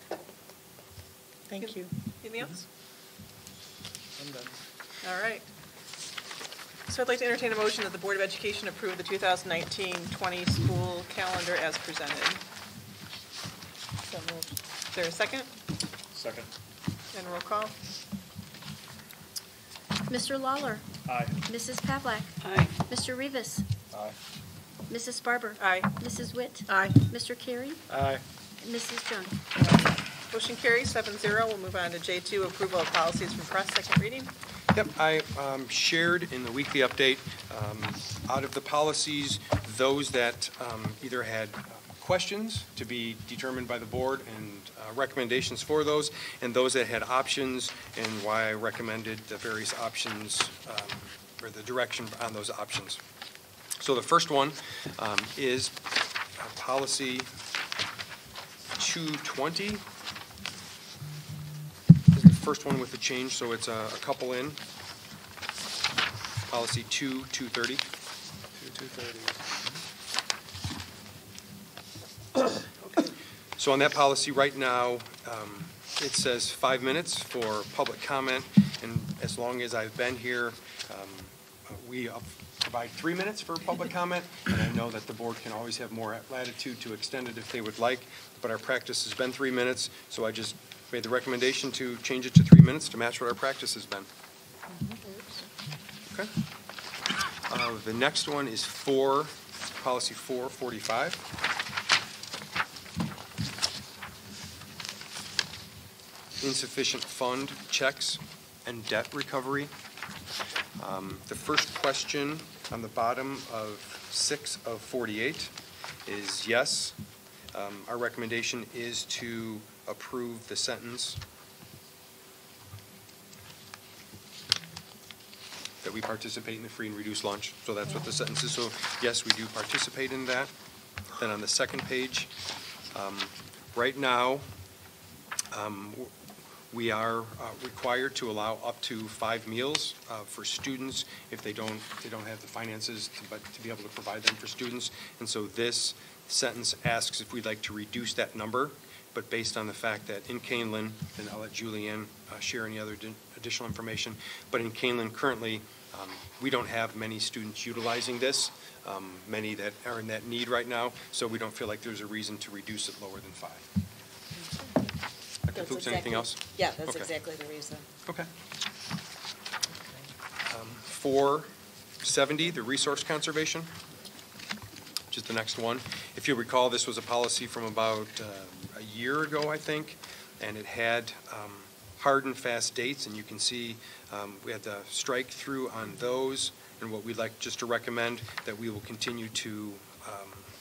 Thank you. Anything else? I'm done. All right. So I'd like to entertain a motion that the Board of Education approve the 2019-20 school calendar as presented. So moved. Is there a second? Second. And roll call. Mr. Lawler. Aye. Mrs. Pavlak. Aye. Mr. Rivas. Aye. Mrs. Barber. Aye. Mrs. Witt. Aye. Mr. Carey. Aye. And Mrs. Jung. Motion carries 7-0. We'll move on to J2, approval of policies from press, second reading. Yep, I shared in the weekly update, out of the policies, those that either had questions to be determined by the board and recommendations for those, and those that had options and why I recommended the various options or the direction on those options. So the first one is policy 220. This is the first one with the change, so it's a couple in. Policy 230. 230. So on that policy right now, it says 5 minutes for public comment, and as long as I've been here, we provide 3 minutes for public comment, and I know that the board can always have more latitude to extend it if they would like, but our practice has been 3 minutes, so I just made the recommendation to change it to 3 minutes to match what our practice has been. Okay. The next one is policy 445. Insufficient fund checks and debt recovery. The first question on the bottom of 6 of 48 is yes. Our recommendation is to approve the sentence that we participate in the free and reduced lunch. So that's what the sentence is. So yes, we do participate in that. Then on the second page, right now, we are required to allow up to 5 meals for students if they don't have the finances to be able to provide them for students. And so this sentence asks if we'd like to reduce that number, but based on the fact that in Kaneland, and I'll let Julianne share any other additional information, but in Kaneland currently, we don't have many students utilizing this, many that are in that need right now, so we don't feel like there's a reason to reduce it lower than 5. Anything else? Yeah, that's Okay. exactly the reason. Okay. 470, the resource conservation, which is the next one. If you recall, this was a policy from about a year ago, I think, and it had hard and fast dates, and you can see we had to strike through on those, and what we'd like just to recommend that we will continue to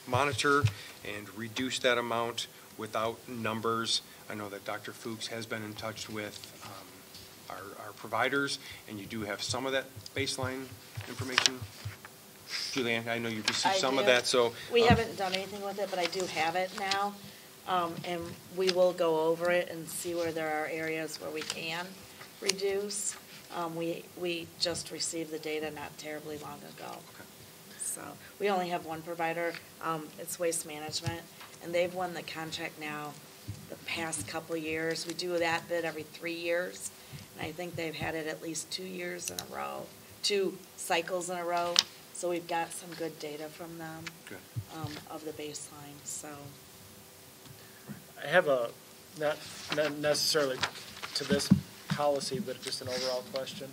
monitor and reduce that amount without numbers. I know that Dr. Fuchs has been in touch with our providers, and you do have some of that baseline information. Julianne, I know you've received some of that, so. We haven't done anything with it, but I do have it now, and we will go over it and see where there are areas where we can reduce. We just received the data not terribly long ago. Okay. So we only have one provider, it's Waste Management, and they've won the contract now the past couple of years. We do that bid every 3 years, and I think they've had it at least 2 years in a row, 2 cycles in a row. So we've got some good data from them. Good. Of the baseline, so. I have not necessarily to this policy, but just an overall question.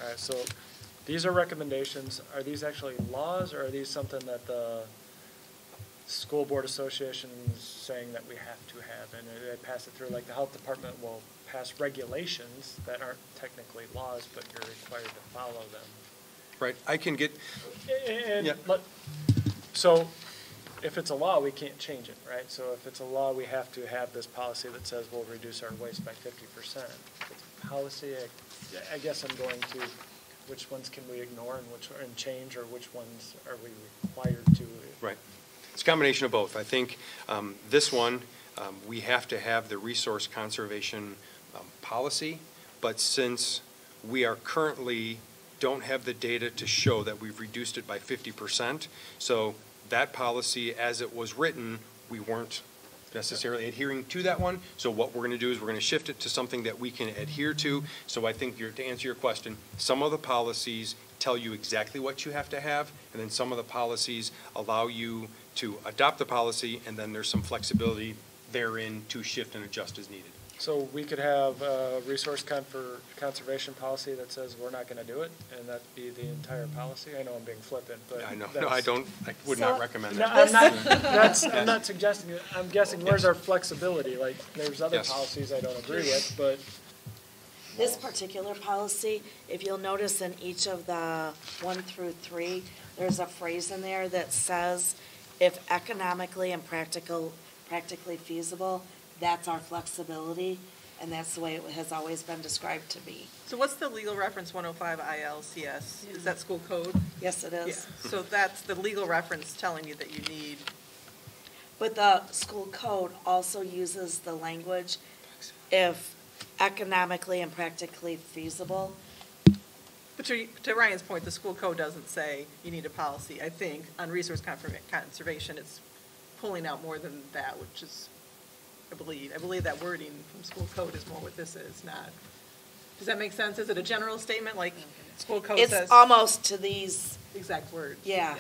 All right, so these are recommendations. Are these actually laws, or are these something that the school board association is saying that we have to have, and they pass it through? Like the health department will pass regulations that aren't technically laws, but you're required to follow them. Right, I can get, And yeah. So if it's a law, we can't change it, right? So if it's a law, we have to have this policy that says we'll reduce our waste by 50%. If it's a policy, I guess I'm going to, which ones can we ignore and change, or which ones are we required to? right. It's a combination of both. I think this one, we have to have the resource conservation policy, but since we are currently don't have the data to show that we've reduced it by 50%, so that policy, as it was written, we weren't necessarily adhering to that one. So what we're going to do is we're going to shift it to something that we can adhere to. So I think to answer your question, some of the policies tell you exactly what you have to have, and then some of the policies allow you to adopt the policy, and then there's some flexibility therein to shift and adjust as needed. So we could have a resource conservation policy that says we're not going to do it, and that be the entire policy. I know I'm being flippant, but I know. No, I would not recommend no, that. I'm not suggesting it. I'm guessing where's our flexibility? Like there's other policies I don't agree with, but This particular policy, if you'll notice in each of the 1 through 3, there's a phrase in there that says, if economically and practically feasible, that's our flexibility. and that's the way it has always been described to be. So what's the legal reference 105 ILCS? Is that school code? Yes, it Yeah, is. so that's the legal reference telling you that you need, But the school code also uses the language, if economically and practically feasible. but to Ryan's point, the school code doesn't say you need a policy. I think on resource conservation, it's pulling out more than that, which is, I believe that wording from school code is more what this is, not. Does that make sense? Is it a general statement, like school code says? It's almost to these, Exact words. yeah.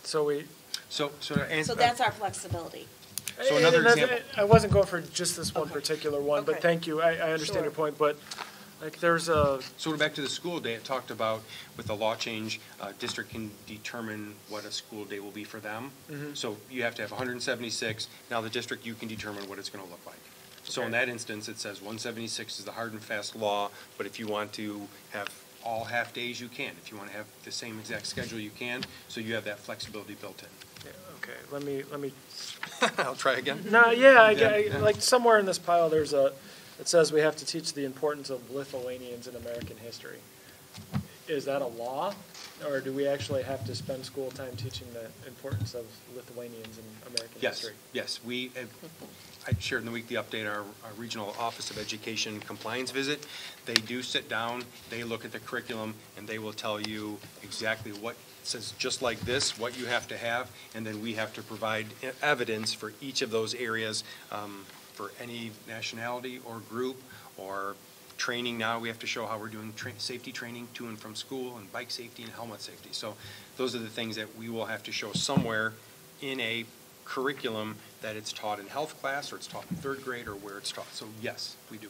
So we, So to answer. So that's our flexibility. So another and that's- example- I wasn't going for just this one Okay. particular one, but Okay. thank you. I understand Sure. your point, but like there's a, So back to the school day, it talked about with the law change, district can determine what a school day will be for them. Mhm. So you have to have 176. Now the district, you can determine what it's going to look like. So in Okay. that instance, it says 176 is the hard and fast law, but if you want to have all half days, you can. If you want to have the same exact schedule, you can. So you have that flexibility built in. yeah, okay, let me, I'll try again. no, yeah, Yeah. like somewhere in this pile, there's a, it says we have to teach the importance of Lithuanians in American history. Is that a law, or do we actually have to spend school time teaching the importance of Lithuanians in American Yes, history? yes. I shared in the week the update, our Regional Office of Education Compliance visit. They do sit down, they look at the curriculum, and they will tell you exactly what says, just like this, what you have to have, and then we have to provide evidence for each of those areas, for any nationality or group, or training now. We have to show how we're doing safety training to and from school, and bike safety and helmet safety. So those are the things that we will have to show somewhere in a curriculum, that it's taught in health class, or it's taught in third grade, or where it's taught. So yes, we do.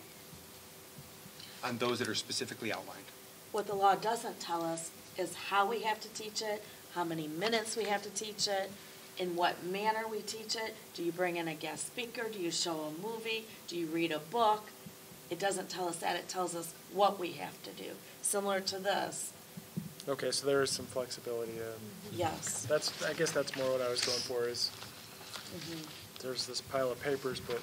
On those that are specifically outlined. What the law doesn't tell us is how we have to teach it, how many minutes we have to teach it, in what manner we teach it. Do you bring in a guest speaker? Do you show a movie? Do you read a book? It doesn't tell us that. It tells us what we have to do. Similar to this, Okay, so there is some flexibility. yes. That's, I guess that's more what I was going for is, there's this pile of papers, but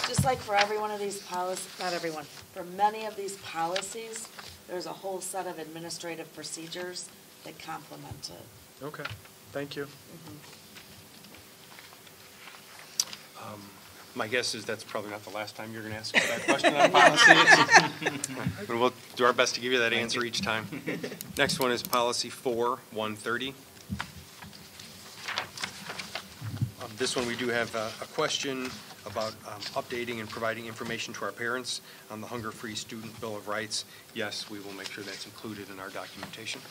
Just like for every one of these policies, not everyone, for many of these policies, there's a whole set of administrative procedures that complement it. okay, thank you. My guess is that's probably not the last time you're going to ask that question on policy. But we'll do our best to give you that answer each time. Next one is policy 4130. This one, we do have a question about updating and providing information to our parents on the Hunger-Free Student Bill of Rights. Yes, we will make sure that's included in our documentation.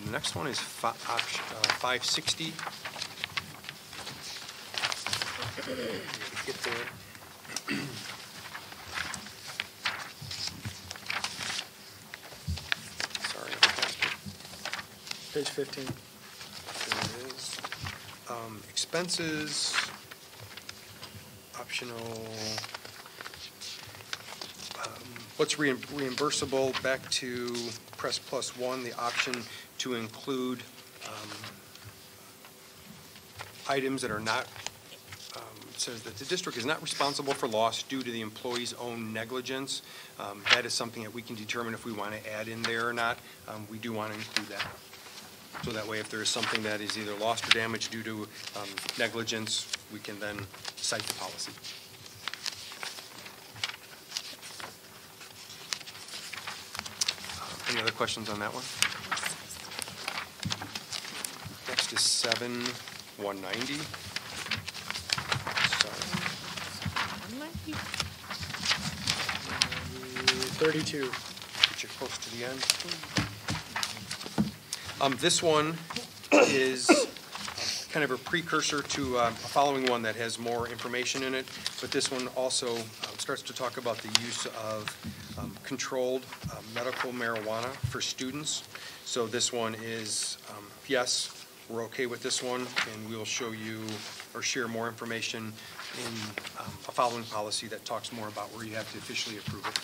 The next one is 560. Get there. Sorry, I passed it. Page 15. There it is. Expenses, optional, what's reimbursable, back to press plus one, the option to include items that are not, it says that the district is not responsible for loss due to the employee's own negligence. That is something that we can determine if we want to add in there or not. We do want to include that. So that way, if there is something that is either lost or damaged due to negligence, we can then cite the policy. Any other questions on that one? Next is 7190. Sorry. 32. Get you close to the end. This one is kind of a precursor to a following one that has more information in it, but this one also starts to talk about the use of controlled medical marijuana for students. So this one is, yes, we're okay with this one, and we'll show you or share more information in a following policy that talks more about where you have to officially approve it.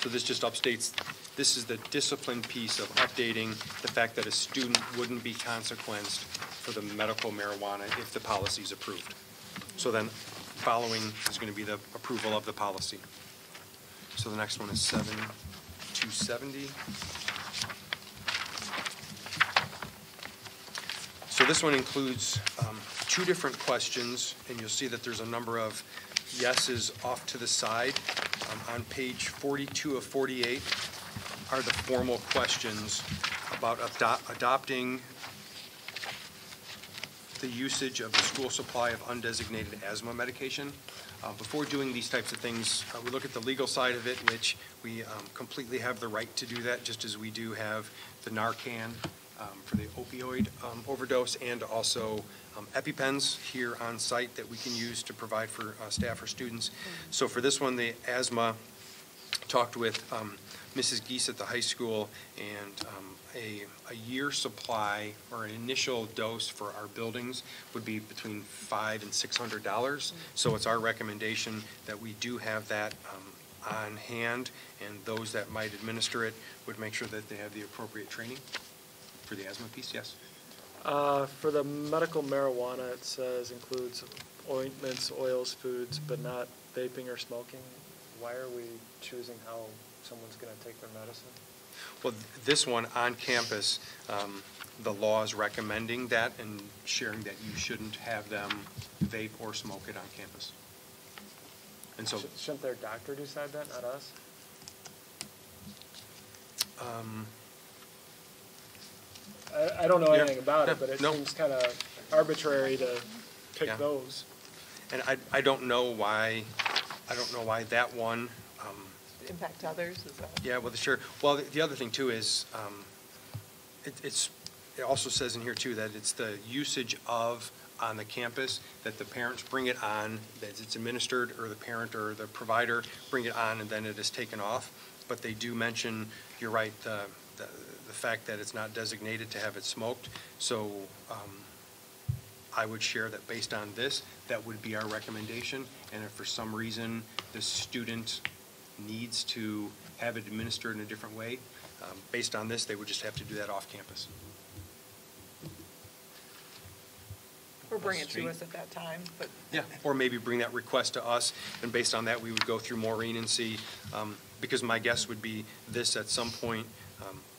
So this just updates This is the discipline piece of updating the fact that a student wouldn't be consequenced for the medical marijuana if the policy is approved. So then following is going to be the approval of the policy. So the next one is 7270. So this one includes two different questions, and you'll see that there's a number of yeses off to the side. On page 42 of 48 are the formal questions about adopting the usage of the school supply of undesignated asthma medication. Before doing these types of things, we look at the legal side of it, which we completely have the right to do that, just as we do have the Narcan for the opioid overdose, and also EpiPens here on site that we can use to provide for staff or students. So for this one, the asthma, talked with Mrs. Geese at the high school, and a year supply or an initial dose for our buildings would be between $500 and $600. So it's our recommendation that we do have that on hand, and those that might administer it would make sure that they have the appropriate training for the asthma piece. Yes? For the medical marijuana, it says includes ointments, oils, foods, but not vaping or smoking. Why are we choosing how someone's going to take their medicine? Well, this one on campus, the law is recommending that and sharing that you shouldn't have them vape or smoke it on campus. And so, shouldn't their doctor decide that, not us? I don't know anything about it, but it seems kind of arbitrary to pick those. And I don't know why. I don't know why that one. Impact others, is that? Yeah, well, sure. Well, the other thing too is it also says in here too that it's the usage of on the campus, that the parents bring it on, that it's administered, or the parent or the provider bring it on, and then it is taken off. But they do mention, you're right, the fact that it's not designated to have it smoked. So I would share that based on this, that would be our recommendation. And if for some reason the student needs to have it administered in a different way, based on this, they would just have to do that off campus. Or bring it to us at that time, but. Yeah, or maybe bring that request to us, and based on that, we would go through Maureen and see, because my guess would be this at some point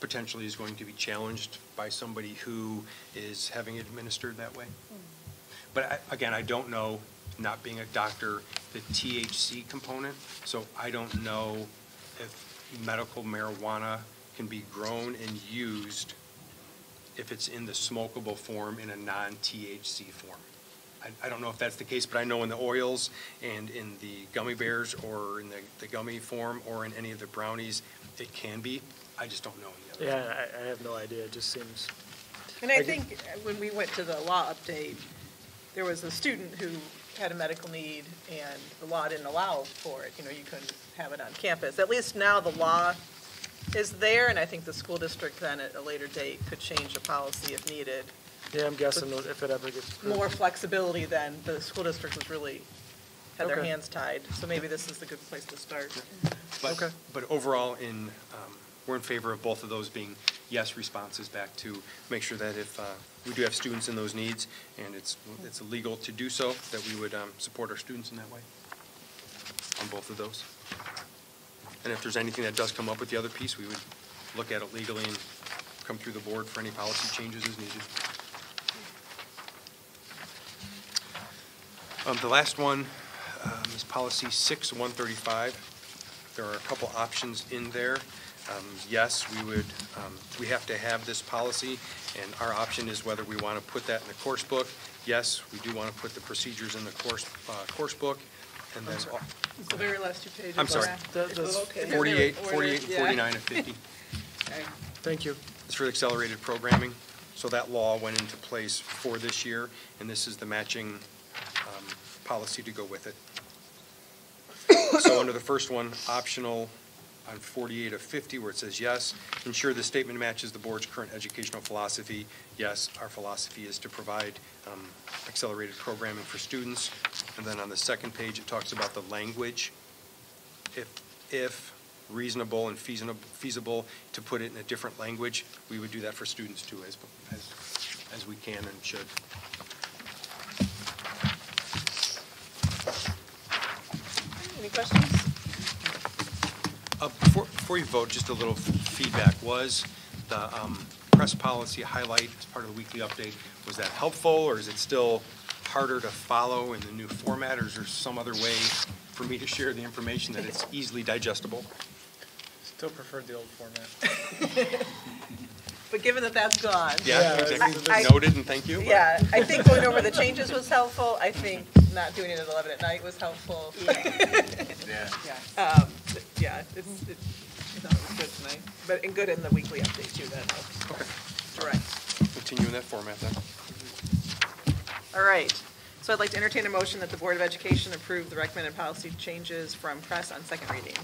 potentially is going to be challenged by somebody who is having it administered that way. But again, I don't know, not being a doctor, the THC component, so I don't know if medical marijuana can be grown and used if it's in the smokable form in a non-THC form. I don't know if that's the case, but I know in the oils and in the gummy bears or in the gummy form or in any of the brownies, it can be. I just don't know in the other. Yeah, I have no idea. It just seems. And I think when we went to the law update, there was a student who had a medical need and the law didn't allow for it. You know, you couldn't have it on campus. At least now the law is there, and I think the school district then at a later date could change the policy if needed. Yeah, I'm guessing if it ever gets approved. More flexibility than the school district was really, had their hands tied. So maybe this is the good place to start. But overall, we're in favor of both of those being yes responses back to make sure that if we do have students in those needs and it's illegal to do so, that we would support our students in that way on both of those. And if there's anything that does come up with the other piece, we would look at it legally and come through the board for any policy changes as needed. The last one is policy 6135. There are a couple options in there. Yes, we have to have this policy, and our option is whether we want to put that in the course book. Yes, we do want to put the procedures in the course book. And then, It's the very last two pages. I'm sorry, 48 and 49 of 50. Okay. Thank you. It's for accelerated programming. So that law went into place for this year, and this is the matching policy to go with it. So under the first one, optional on 48 of 50, where it says yes, ensure the statement matches the board's current educational philosophy. Yes, our philosophy is to provide accelerated programming for students. And then on the second page, it talks about the language. If reasonable and feasible to put it in a different language, we would do that for students too, as we can and should. Any questions? Before you vote, just a little feedback. Was the press policy highlight as part of the weekly update, was that helpful, or is it still harder to follow in the new format, or is there some other way for me to share the information that it's easily digestible? Still preferred the old format. But given that that's gone. Yeah, Yeah, exactly. Noted, and thank you. Yeah, I think going over the changes was helpful. I think not doing it at 11 at night was helpful. Yeah. Yeah, I thought it was good tonight, but and good in the weekly update too, that helps. Okay. Right. Continue in that format then. All right, so I'd like to entertain a motion that the Board of Education approve the recommended policy changes from press on second reading.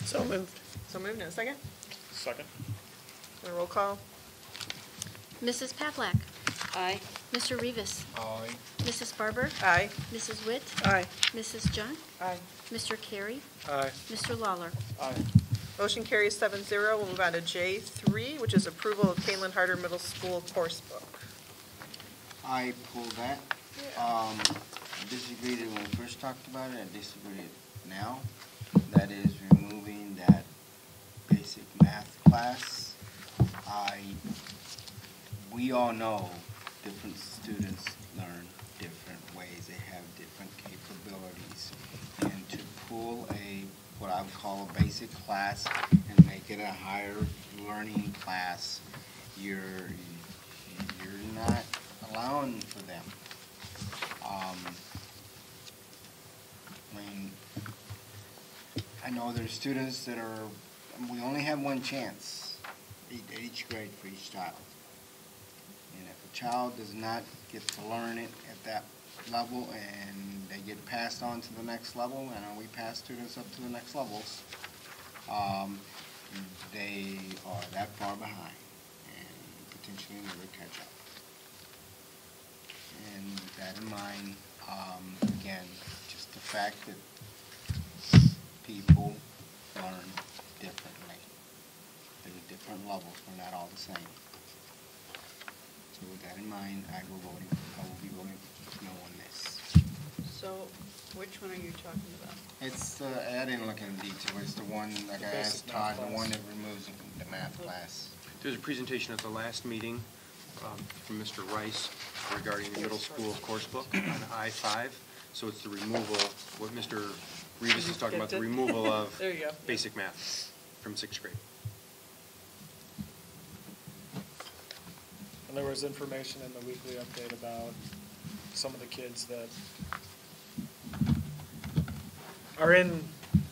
So moved. So moved in a second. Second? A roll call. Mrs. Pavlak? Aye. Mr. Rivas? Aye. Mrs. Barber? Aye. Mrs. Witt? Aye. Mrs. Junk? Aye. Mr. Carey? Aye. Mr. Lawler? Aye. Motion carries 7-0. We'll move on to J3, which is approval of Kaneland Harder Middle School course book. I pulled that. I disagreed when we first talked about it. I disagree now. That is removing that basic math class. We all know different students learn different ways. They have different capabilities. And to pull what I would call a basic class and make it a higher learning class, you're not allowing for them. I know there's students that we only have one chance at each grade for each child. And if a child does not get to learn it at that level and they get passed on to the next level, and we pass students up to the next levels, they are that far behind and potentially never catch up. And with that in mind, again, just the fact that people learn differently. There's different levels. We're not all the same. So with that in mind, I will be voting no on this. So which one are you talking about? It's I didn't look in detail. It's the one, like I asked Todd, the one that removes the math class. There's a presentation at the last meeting from Mr. Rice regarding the middle school course book on I-5. So it's the removal, what Mr. Rivas is talking about, the removal of There you go. basic math from 6th grade. And there was information in the weekly update about some of the kids that are in,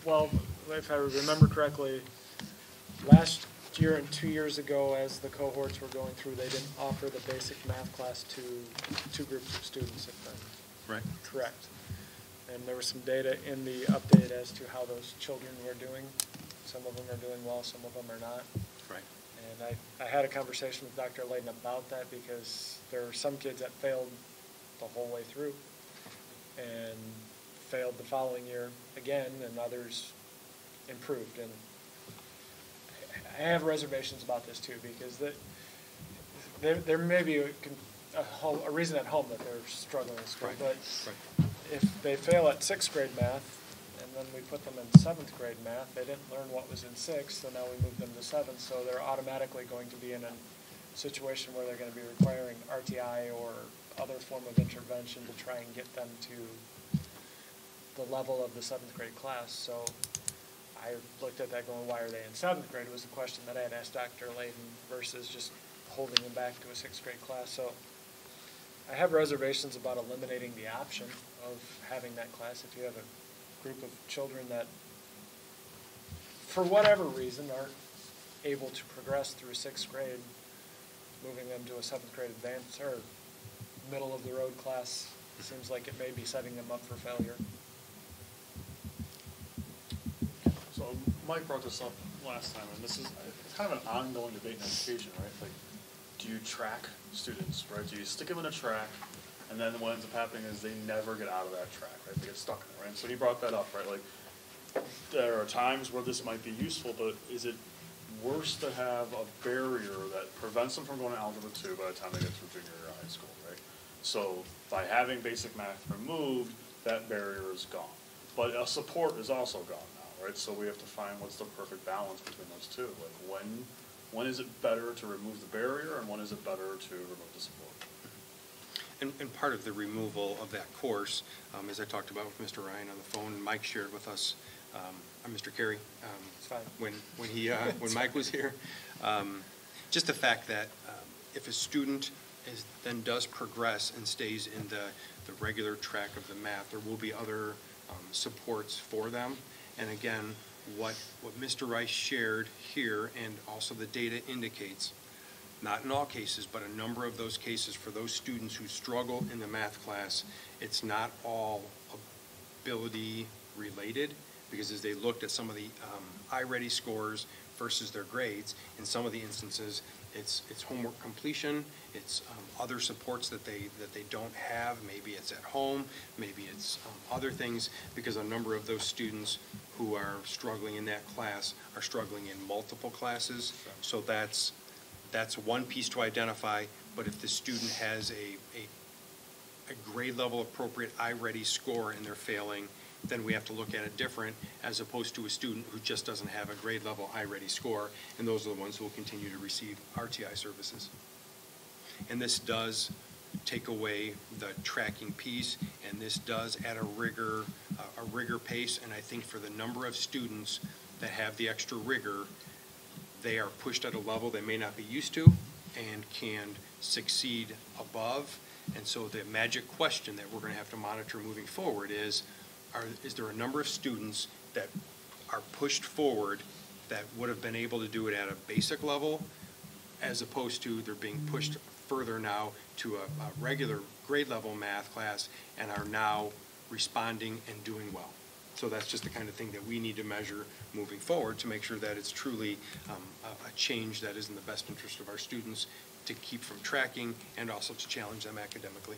well, if I remember correctly, last year and 2 years ago, as the cohorts were going through, they didn't offer the basic math class to two groups of students, if I'm Right. correct. And there was some data in the update as to how those children were doing. Some of them are doing well, some of them are not. Right. And I had a conversation with Dr. Layden about that because there are some kids that failed the whole way through and failed the following year again, and others improved. And I have reservations about this too, because there may be a reason at home that they're struggling in school. Right. But Right. if they fail at 6th grade math, and then we put them in 7th grade math, they didn't learn what was in 6th, so now we move them to 7th, so they're automatically going to be in a situation where they're going to be requiring RTI or other form of intervention to try and get them to the level of the 7th grade class. So I looked at that going, why are they in 7th grade? It was a question that I had asked Dr. Layden versus just holding them back to a 6th grade class. So I have reservations about eliminating the option of having that class if you have a group of children that, for whatever reason, aren't able to progress through 6th grade, moving them to a 7th grade advanced or middle of the road class seems like it may be setting them up for failure. So Mike brought this up last time, and this is kind of an ongoing debate in education, right? Like, do you track students, right? Do you stick them in a track, and then what ends up happening is they never get out of that track, right? They get stuck in it, right? So he brought that up, right? Like, there are times where this might be useful, but is it worse to have a barrier that prevents them from going to Algebra 2 by the time they get through junior year of high school, right? So by having basic math removed, that barrier is gone. But a support is also gone now, right? So we have to find what's the perfect balance between those two. Like when is it better to remove the barrier, and when is it better to remove the support? And part of the removal of that course, as I talked about with Mr. Ryan on the phone, and Mike shared with us, Mr. Carey, when Mike was here, just the fact that if a student then does progress and stays in the regular track of the math, there will be other supports for them. And again, what Mr. Rice shared here, and also the data indicates, not in all cases, but a number of those cases for those students who struggle in the math class, it's not all ability related, because as they looked at some of the iReady scores versus their grades, in some of the instances, it's homework completion, it's other supports that they don't have. Maybe it's at home, maybe it's other things, because a number of those students who are struggling in that class are struggling in multiple classes. So that's one piece to identify. But if the student has a grade level appropriate iReady score and they're failing, then we have to look at it different, as opposed to a student who just doesn't have a grade level iReady score, and those are the ones who will continue to receive RTI services. And this does take away the tracking piece, and this does add a rigor pace, and I think for the number of students that have the extra rigor, they are pushed at a level they may not be used to and can succeed above. And so the magic question that we're going to have to monitor moving forward is there a number of students that are pushed forward that would have been able to do it at a basic level, as opposed to they're being pushed further now to a regular grade level math class and are now responding and doing well. So that's just the kind of thing that we need to measure moving forward to make sure that it's truly a change that is in the best interest of our students, to keep from tracking and also to challenge them academically.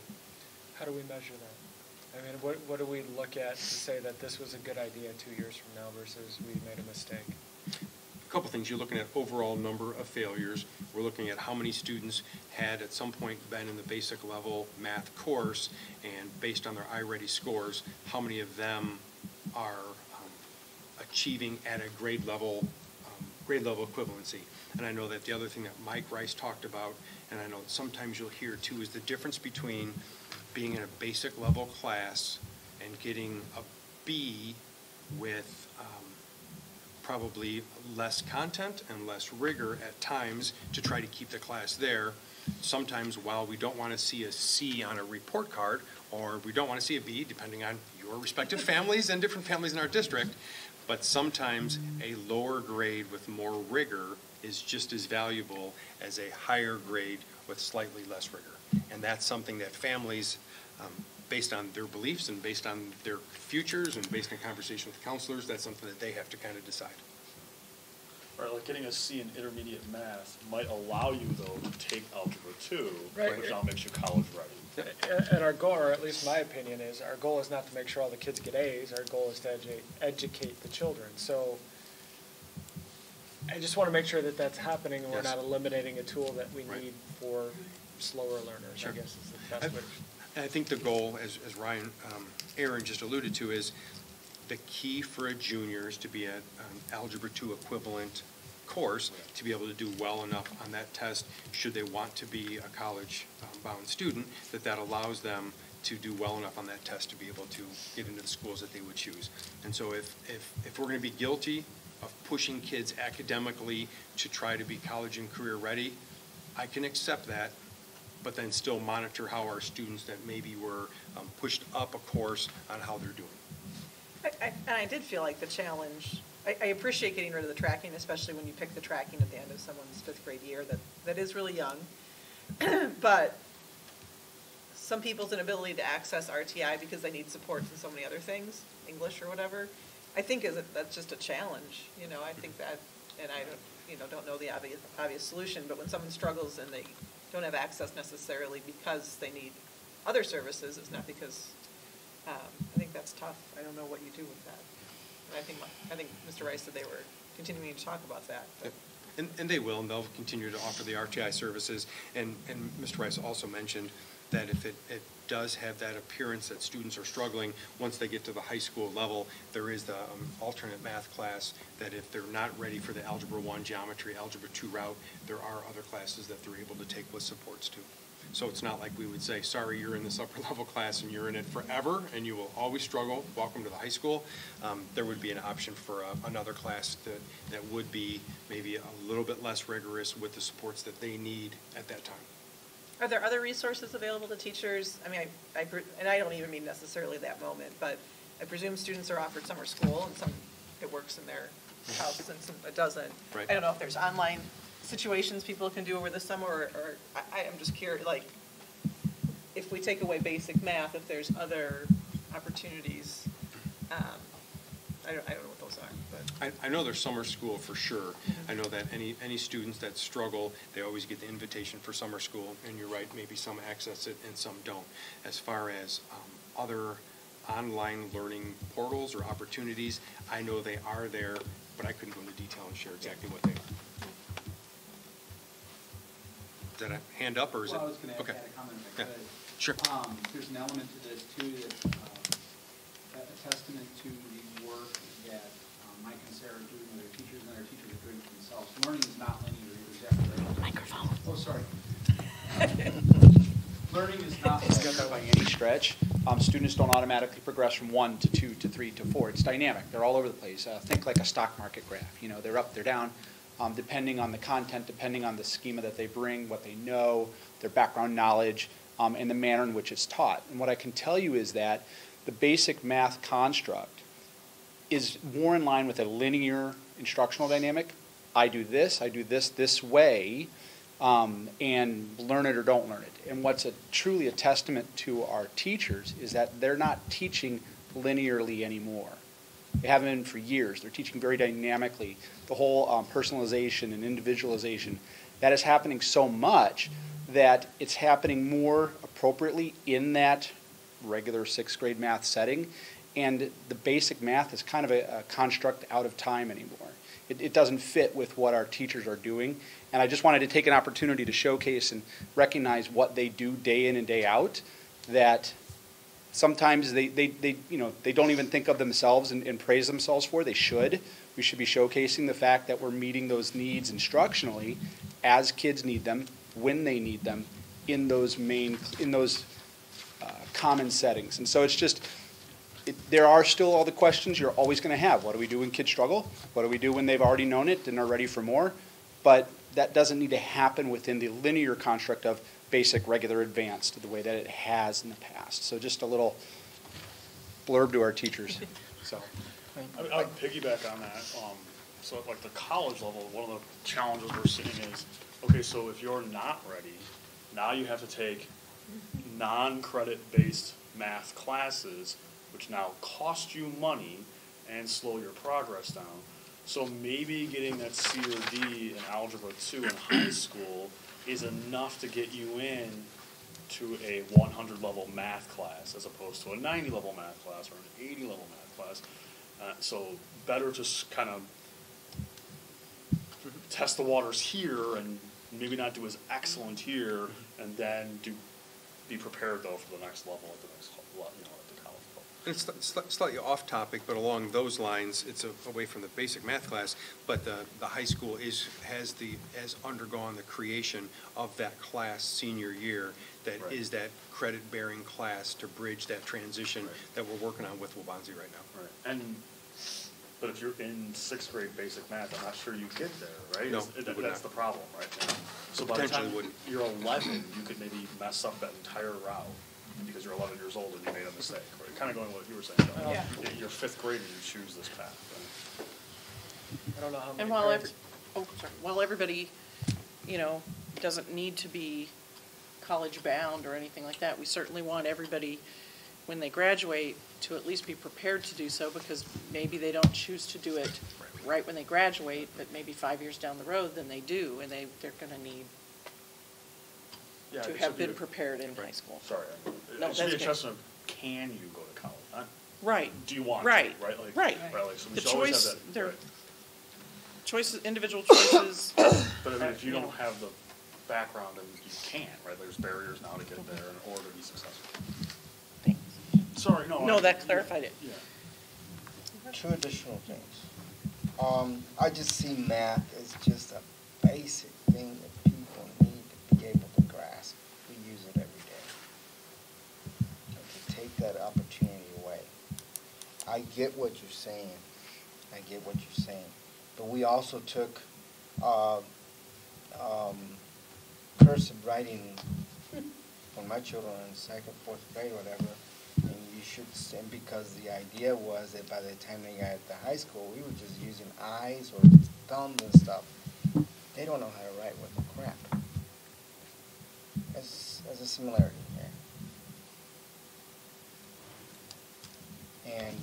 How do we measure that? I mean, what do we look at to say that this was a good idea 2 years from now versus we made a mistake? A couple things. You're looking at overall number of failures. We're looking at how many students had at some point been in the basic level math course, and based on their iReady scores, how many of them are achieving at a grade level equivalency. And I know that the other thing that Mike Rice talked about, and I know sometimes you'll hear too, is the difference between being in a basic level class and getting a B with probably less content and less rigor at times to try to keep the class there. Sometimes, while we don't want to see a C on a report card, or we don't want to see a B, depending on your respective families and different families in our district, but sometimes a lower grade with more rigor is just as valuable as a higher grade with slightly less rigor. And that's something that families, based on their beliefs and based on their futures and based on conversation with counselors, that's something that they have to kind of decide. Right, like getting a C in intermediate math might allow you, though, to take Algebra 2, Right. which now makes you college ready. And our goal, or at least my opinion is, our goal is not to make sure all the kids get A's. Our goal is to educate the children. So I just want to make sure that that's happening, and we're Yes. not eliminating a tool that we Right. need for slower learners, Sure. I guess is the best way. And I think the goal, as Ryan, Aaron just alluded to, is the key for a junior is to be an Algebra 2 equivalent course, to be able to do well enough on that test, should they want to be a college-bound student, that allows them to do well enough on that test to be able to get into the schools that they would choose. And so if we're going to be guilty of pushing kids academically to try to be college and career ready, I can accept that, but then still monitor how our students that maybe were pushed up a course on how they're doing. And I did feel like the challenge, I appreciate getting rid of the tracking, especially when you pick the tracking at the end of someone's fifth grade year, that is really young. But some people's inability to access RTI because they need support in so many other things, English or whatever, I think that's just a challenge. I think that, and I don't know the obvious solution, but when someone struggles and they don't have access necessarily because they need other services, it's not because, I think that's tough. I don't know what you do with that. And I think Mr. Rice said they were continuing to talk about that. But. And they will, and they'll continue to offer the RTI services. And Mr. Rice also mentioned that if it does have that appearance that students are struggling, once they get to the high school level, there is the alternate math class that if they're not ready for the Algebra 1 geometry, Algebra 2 route, there are other classes that they're able to take with supports too. So it's not like we would say, sorry, you're in this upper level class and you're in it forever and you will always struggle. Welcome to the high school. There would be an option for another class that would be maybe a little bit less rigorous with the supports that they need at that time. Are there other resources available to teachers? I mean, and I don't even mean necessarily that moment, but I presume students are offered summer school and some it works in their house and some it doesn't. Right. I don't know if there's online situations people can do over the summer, or I'm just curious, like, if we take away basic math, if there's other opportunities, I don't know what those are. But I know there's summer school for sure. I know that any students that struggle, they always get the invitation for summer school, and you're right, maybe some access it and some don't. As far as other online learning portals or opportunities, I know they are there, but I couldn't go into detail and share exactly what they are. Is that a hand up, or is well, it? I was going to okay. add a comment if I could. Sure. There's an element to this, too, that's a testament to the work that Mike and Sarah are doing with their teachers, and their teachers are doing for themselves. Learning is not linear. Microphone. Oh, sorry. Learning is not linear by any stretch. Students don't automatically progress from 1 to 2 to 3 to 4. It's dynamic. They're all over the place. Think like a stock market graph. You know, they're up, they're down. Depending on the content, depending on the schema that they bring, what they know, their background knowledge, and the manner in which it's taught. And what I can tell you is that the basic math construct is more in line with a linear instructional dynamic. I do this way, and learn it or don't learn it. And what's truly a testament to our teachers is that they're not teaching linearly anymore. They haven't been for years. They're teaching very dynamically. The whole personalization and individualization, that is happening so much that it's happening more appropriately in that regular 6th grade math setting. And the basic math is kind of a construct out of time anymore. It doesn't fit with what our teachers are doing. And I just wanted to take an opportunity to showcase and recognize what they do day in and day out, that sometimes they don't even think of themselves and praise themselves for. They should. We should be showcasing the fact that we're meeting those needs instructionally as kids need them, when they need them, in those common settings. And so it's just, there are still all the questions you're always going to have. What do we do when kids struggle? What do we do when they've already known it and are ready for more? But that doesn't need to happen within the linear construct of basic, regular, advanced, the way that it has in the past. So just a little blurb to our teachers. So I would piggyback on that. So at like the college level, one of the challenges we're seeing is, okay, so if you're not ready, now you have to take non-credit based math classes, which now cost you money and slow your progress down. So maybe getting that C or D in Algebra 2 in high school is enough to get you in to a 100 level math class as opposed to a 90 level math class or an 80 level math class. So better to kind of test the waters here and maybe not do as excellent here, and then be prepared though for the next level at the next level, at the college level. And it's slightly off topic, but along those lines, it's away from the basic math class. But the high school has undergone the creation of that class senior year that Right. is that credit bearing class to bridge that transition Right. that we're working on with Waubonsie right now. Right. But if you're in 6th grade basic math, I'm not sure you get there, right? No, you would that's not. the problem, right? So by the Potentially time wouldn't. you're 11, you could maybe mess up that entire route because you're 11 years old and you made a mistake, right? Kind of going with what you were saying, John. Yeah. You're 5th grade and you choose this path, right? I don't know how many And while everybody, doesn't need to be college bound or anything like that, we certainly want everybody, when they graduate, to at least be prepared to do so, because maybe they don't choose to do it right when they graduate, but maybe 5 years down the road, then they do, and they're going to need Yeah, to it have should be been prepared in high school. Sorry. No, It should be a that's question of, can you go to college? Not Right. Do you want Right. to, right? Like, Right. Like, so we The should always choice, have that. their Right. choices, individual choices. But I mean, if you don't have the background, and you can't, right? There's barriers now to get there in order to be successful. Thanks. Sorry, no. No, that clarified it. Yeah. Two additional things. I just see math as just a basic thing that people need to be able to grasp. We use it every day. And to take that opportunity away. I get what you're saying. But we also took cursive writing when my children were in second, fourth grade, whatever. And you should, and because the idea was that by the time they got to high school, we were just using eyes or thumbs and stuff. They don't know how to write with the crap. There's a similarity here. And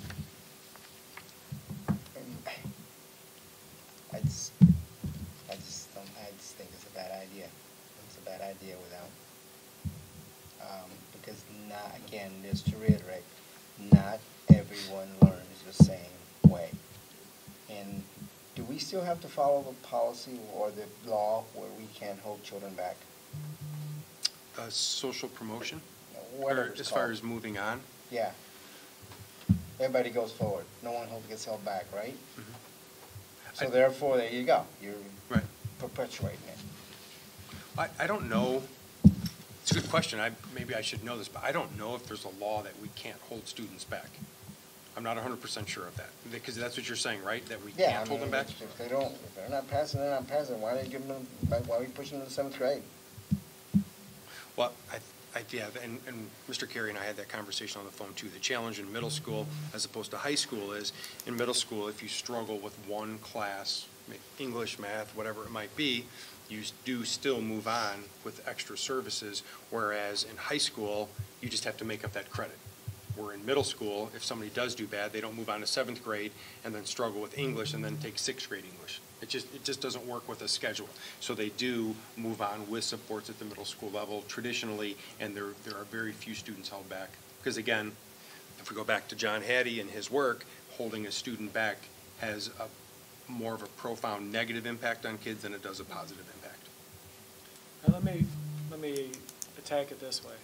I just think it's a bad idea. It's a bad idea without, because not, again, just to reiterate, not everyone learns the same way. And do we still have to follow the policy or the law where we can't hold children back? Social promotion? Whatever Or it's as far called. as moving on? Yeah. Everybody goes forward. No one gets held back, right? Mhm. So therefore, there you go. You're Right. perpetuating it. I don't know. It's a good question. Maybe I should know this, but I don't know if there's a law that we can't hold students back. I'm not 100% sure of that, because that's what you're saying, right? That we Yeah, can't hold them back? if they're not passing, they're not passing. Why are they giving them, why are we pushing them to 7th grade? Well, yeah, and Mr. Carey and I had that conversation on the phone too. The challenge in middle school as opposed to high school is, in middle school, if you struggle with one class, English, math, whatever it might be, you do still move on with extra services, whereas in high school, you just have to make up that credit. Where in middle school, if somebody does do bad, they don't move on to 7th grade and then struggle with English and then take 6th grade English. It just doesn't work with a schedule. So they do move on with supports at the middle school level traditionally, and there are very few students held back. Because again, if we go back to John Hattie and his work, holding a student back has more of a profound negative impact on kids than it does a positive impact. Now let me attack it this way.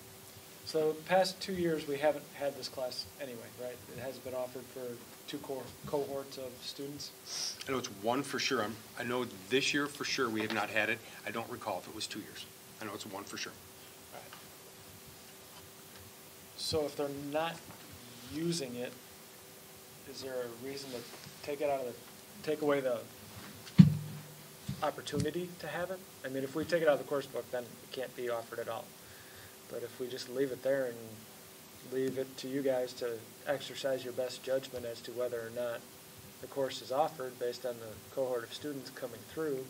So the past 2 years, we haven't had this class anyway, right? It hasn't been offered for 2 cohorts of students. I know it's one for sure. I know this year for sure we have not had it. I don't recall if it was 2 years. I know it's one for sure. All right. So if they're not using it, is there a reason to take away the opportunity to have it? I mean, if we take it out of the course book, then it can't be offered at all. But if we just leave it there and leave it to you guys to exercise your best judgment as to whether or not the course is offered based on the cohort of students coming through,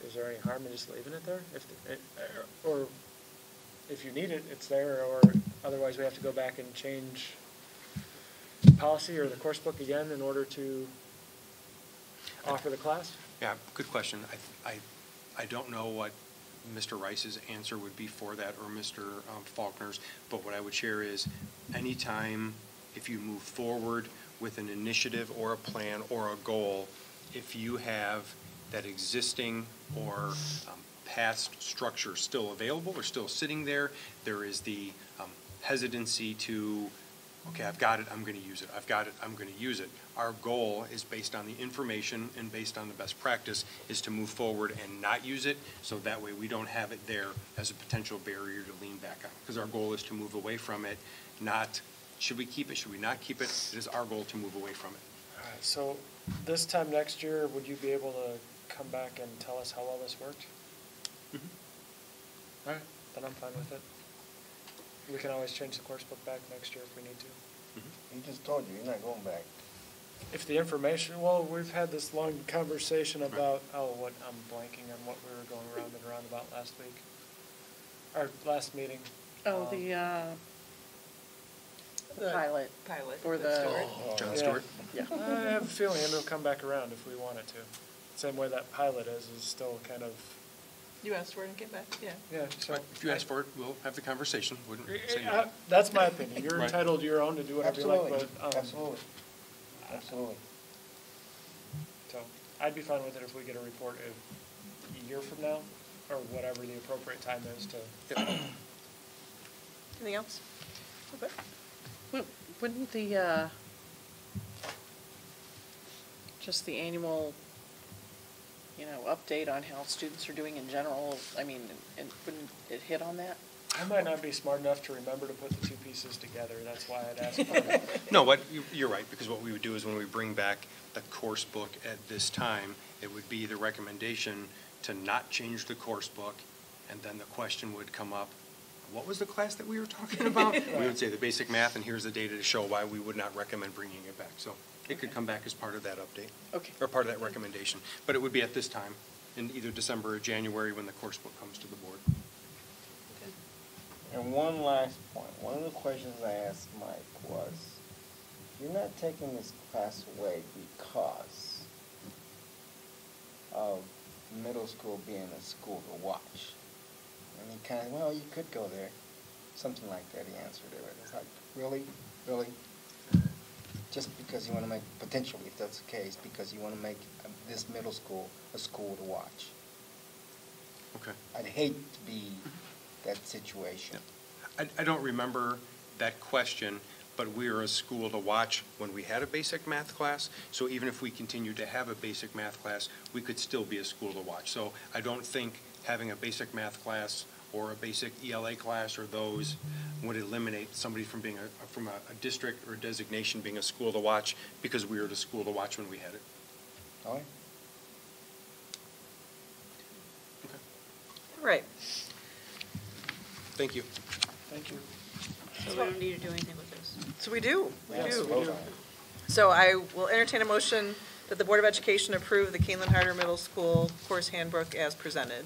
is there any harm in just leaving it there? Or if you need it, it's there, or otherwise we have to go back and change policy or the course book again in order to offer the class? Yeah, good question. I don't know what Mr. Rice's answer would be for that, or Mr. Faulkner's, but what I would share is anytime if you move forward with an initiative or a plan or a goal, if you have that existing or past structure still available or still sitting there, there is the hesitancy to, okay, I've got it, I'm going to use it. I've got it, I'm going to use it. Our goal is based on the information and based on the best practice is to move forward and not use it, so that way we don't have it there as a potential barrier to lean back on. Because our goal is to move away from it, not should we keep it, should we not keep it. It is our goal to move away from it. All right, so this time next year, would you be able to come back and tell us how well this worked? Mm-hmm. All right, then I'm fine with it. We can always change the course book back next year if we need to. He just told you, you're not going back. If the information, well, we've had this long conversation about, what, I'm blanking on what we were going around and around about last week. Our last meeting. Oh, the pilot. Pilot. For the. John Yeah. Stewart? Yeah. I have a feeling it'll come back around if we want it to. Same way that pilot is still kind of You asked for it and came back, yeah. Yeah, so. If you ask for it, we'll have the conversation. Wouldn't say no. That's my opinion. You're Right. entitled to your own to do whatever you like, Absolutely, but, absolutely, absolutely. so I'd be fine with it if we get a report a year from now, or whatever the appropriate time is to. Anything else? Okay. Wouldn't the, just the annual, update on how students are doing in general, and wouldn't it hit on that? I might not be smart enough to remember to put the two pieces together. That's why I'd ask for it. No, you're right, because what we would do is when we bring back the course book at this time, it would be the recommendation to not change the course book, and then the question would come up, what was the class that we were talking about? We would say the basic math, and here's the data to show why we would not recommend bringing it back. So it could come back as part of that update. Okay. Or part of that recommendation. But it would be at this time, in either December or January, when the course book comes to the board. And one last point, one of the questions I asked Mike was, you're not taking this class away because of middle school being a school to watch. And he kind of, well, you could go there. Something like that, he answered it. It's like, really? Really? Just because you want to make, potentially, if that's the case, because you want to make this middle school a school to watch. Okay. I'd hate to be that situation. I don't remember that question, but we were a school to watch when we had a basic math class. So even if we continued to have a basic math class, we could still be a school to watch. So I don't think having a basic math class or a basic ELA class or those would eliminate somebody from being from a district or designation being a school to watch, because we were the school to watch when we had it. All right. Okay. All right. Thank you. Thank you. So we don't need to do anything with this. So we do. Yes, we do. So I will entertain a motion that the Board of Education approve the Kaneland Harder Middle School course handbook as presented.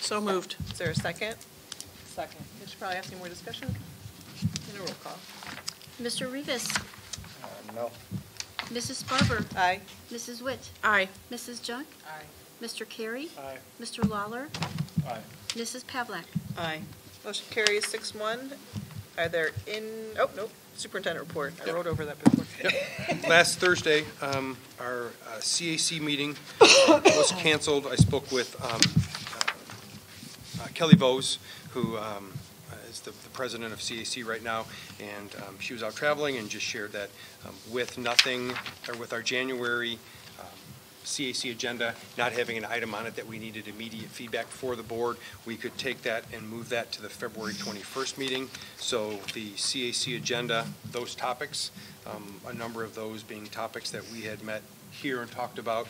So moved. Is there a second? Second. We should probably ask any more discussion. In a roll call. Mr. Rivas. No. Mrs. Barber. Aye. Mrs. Witt. Aye. Mrs. Junk. Aye. Mr. Carey. Aye. Mr. Lawler. Aye. Mrs. Pavlik. Aye. Motion carries 6-1. Are there oh, nope, superintendent report. I wrote over that before. Yep. Last Thursday, our CAC meeting was canceled. I spoke with Kelly Vose, who is the president of CAC right now, and she was out traveling and just shared that with our January CAC agenda, not having an item on it that we needed immediate feedback for the board, we could take that and move that to the February 21st meeting. So the CAC agenda, those topics, a number of those being topics that we had met here and talked about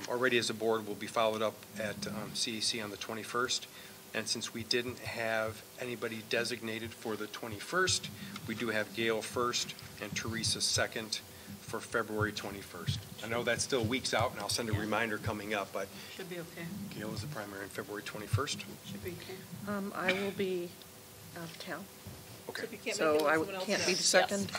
already as a board, will be followed up at CAC on the 21st. And since we didn't have anybody designated for the 21st, we do have Gail first and Teresa second for February 21st. I know that's still weeks out, and I'll send a reminder coming up, but Should be okay. Gail is the primary on February 21st. Should be okay. I will be out of town, Okay. If you can't make it, so let I someone else can't know. be the second.